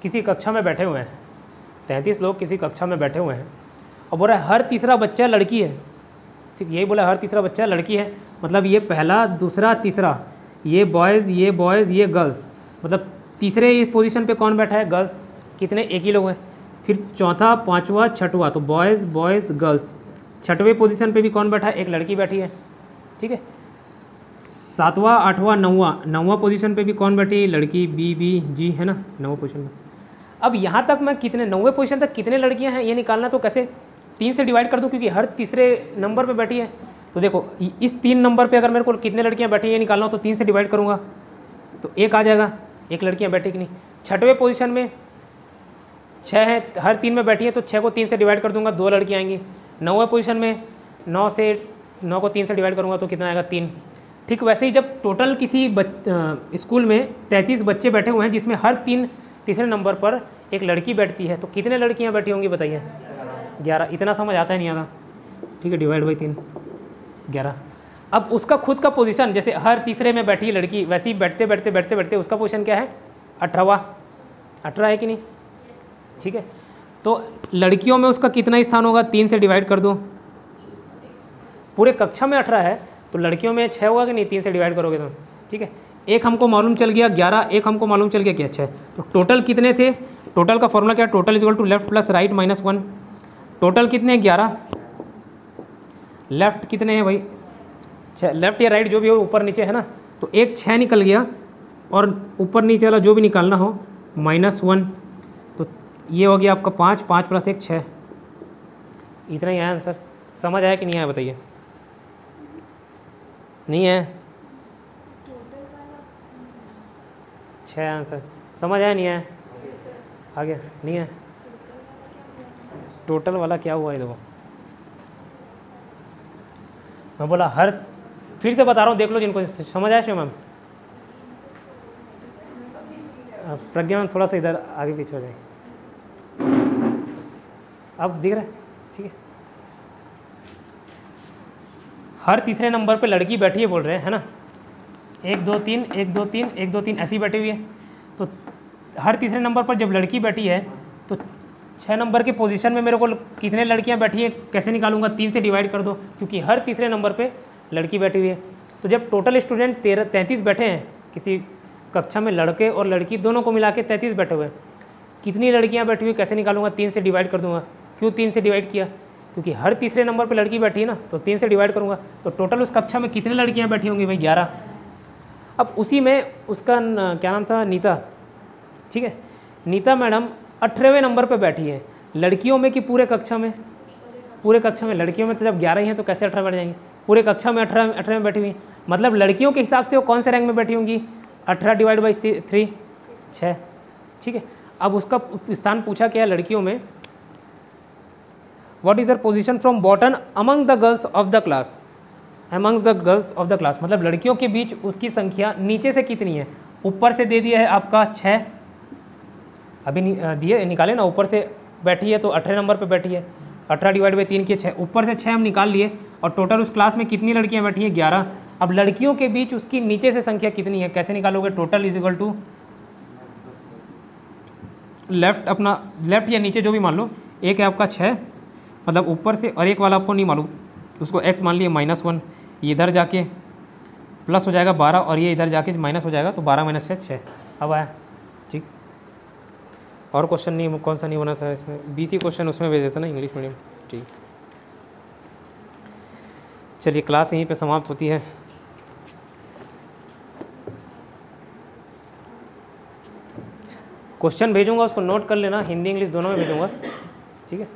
किसी कक्षा में बैठे हुए हैं, 33 लोग किसी कक्षा में बैठे हुए हैं और बोल रहा है हर तीसरा बच्चा लड़की है। ठीक, यही बोला हर तीसरा बच्चा लड़की है, मतलब ये पहला दूसरा तीसरा, ये बॉयज़ ये गर्ल्स, मतलब तीसरे पोजीशन पे कौन बैठा है, गर्ल्स, कितने, एक ही लोग हैं। फिर चौथा पांचवा छठवा, तो बॉयज़ गर्ल्स। छठवें पोजीशन पे भी कौन बैठा है, एक लड़की बैठी है। ठीक है, सातवां आठवां नौवां पोजीशन पे भी कौन बैठी है, लड़की, बी जी, है ना, नौवां पोजीशन में। अब यहाँ तक मैं कितने, नौवें पोजीशन तक कितने लड़कियाँ हैं ये निकालना, तो कैसे 3 से डिवाइड कर दूँ, क्योंकि हर तीसरे नंबर पे बैठी है। तो देखो इस 3 नंबर पे अगर मेरे को कितने लड़कियाँ बैठी है ये निकालना हो तो 3 से डिवाइड करूँगा तो 1 आ जाएगा, 1 लड़कियाँ बैठी कि नहीं। छठवें पोजीशन में 6 हैं, हर 3 में बैठी हैं, तो 6 को 3 से डिवाइड कर दूंगा, 2 लड़कियाँ आएंगी। 9वें पोजीशन में 9 को 3 से डिवाइड करूँगा तो कितना आएगा, 3। ठीक वैसे ही जब टोटल किसी स्कूल में 33 बच्चे बैठे हुए हैं जिसमें हर तीसरे नंबर पर एक लड़की बैठती है, तो कितने लड़कियाँ बैठी होंगी बताइए, 11। इतना समझ आता है नहीं आता, ठीक है, डिवाइड बाई 3, 11। अब उसका खुद का पोजीशन, जैसे हर तीसरे में बैठी लड़की, वैसे ही बैठते उसका पोजीशन क्या है, 18 है कि नहीं। ठीक है, तो लड़कियों में उसका कितना स्थान होगा, 3 से डिवाइड कर दो। पूरे कक्षा में 18 है तो लड़कियों में 6 होगा कि नहीं, 3 से डिवाइड करोगे तो। ठीक है, एक हमको मालूम चल गया 11, एक हमको मालूम चल गया क्या, 6। तो टोटल कितने थे, टोटल का फॉर्मूला क्या है, total is equal to left plus right minus 1। Total कितने हैं, 11। लेफ्ट कितने हैं भाई, 6। लेफ्ट या राइट जो भी हो, ऊपर नीचे है ना, तो एक 6 निकल गया और ऊपर नीचे वाला जो भी निकालना हो -1, तो ये हो गया आपका 5 + 1 6। इतना ही आया आंसर। समझ आया कि नहीं आया बताइए, नहीं है, 6 आंसर। समझ आया नहीं आया, आ गया, नहीं है। टोटल वाला क्या हुआ है देखो, मैं बोला हर, फिर से बता रहा हूँ देख लो जिनको समझ आया। मैम प्रज्ञा मैम थोड़ा सा इधर आगे पीछे हो जाए, अब दिख रहा है, ठीक है। हर तीसरे नंबर पे लड़की बैठी है बोल रहे हैं, है ना, 1 2 3 1 2 3 1 2 3 ऐसी बैठी हुई है। तो हर तीसरे नंबर पर जब लड़की बैठी है तो 6 नंबर के पोजीशन में मेरे को कितने लड़कियां बैठी हैं कैसे निकालूंगा, 3 से डिवाइड कर दो, क्योंकि हर तीसरे नंबर पे लड़की बैठी हुई है। तो जब टोटल स्टूडेंट 33 बैठे हैं किसी कक्षा में, लड़के और लड़की दोनों को मिला के 33 बैठे हुए हैं, कितनी लड़कियाँ बैठी हुई कैसे निकालूंगा, 3 से डिवाइड कर दूंगा। क्यों 3 से डिवाइड किया, क्योंकि हर तीसरे नंबर पर लड़की बैठी है ना, तो 3 से डिवाइड करूँगा। तो टोटल उस कक्षा में कितनी लड़कियाँ बैठी होंगी भाई, 11। अब उसी में उसका क्या नाम था, नीता, ठीक है, नीता मैडम 18वें नंबर पे बैठी है, लड़कियों में कि पूरे कक्षा में, पूरे कक्षा में। लड़कियों में तो जब 11 ही हैं तो कैसे 18 बैठ जाएंगे, पूरे कक्षा में 18 में बैठी हुई, मतलब लड़कियों के हिसाब से वो कौन से रैंक में बैठी होंगी, 18 डिवाइड बाई 3 6। ठीक है, अब उसका स्थान पूछा क्या है लड़कियों में, what is her position from bottom among the girls of the class, amongst the girls of the class, मतलब लड़कियों के बीच उसकी संख्या नीचे से कितनी है। ऊपर से दे दिया है आपका 6, अभी दिए निकाले ना, ऊपर से बैठी है तो 18 नंबर पे बैठी है, 18 डिवाइड बाई 3 के 6, ऊपर से 6 हम निकाल लिए, और टोटल उस क्लास में कितनी लड़कियां बैठी हैं, 11। अब लड़कियों के बीच उसकी नीचे से संख्या कितनी है, कैसे निकालोगे, total is equal to left, अपना लेफ्ट या नीचे जो भी मान लो, एक है आपका 6, मतलब ऊपर से, और एक वाला आपको नहीं मालूम, उसको x मान लिए -1, ये इधर जाके प्लस हो जाएगा 12, और ये इधर जाके माइनस हो जाएगा, तो 12 - 6 6। अब आया, ठीक। और क्वेश्चन नहीं, कौन सा नहीं बना था इसमें, BC क्वेश्चन उसमें भेज देता ना, इंग्लिश मीडियम, ठीक। चलिए क्लास यहीं पे समाप्त होती है। क्वेश्चन भेजूंगा उसको नोट कर लेना, हिंदी इंग्लिश दोनों में भेजूंगा, ठीक है।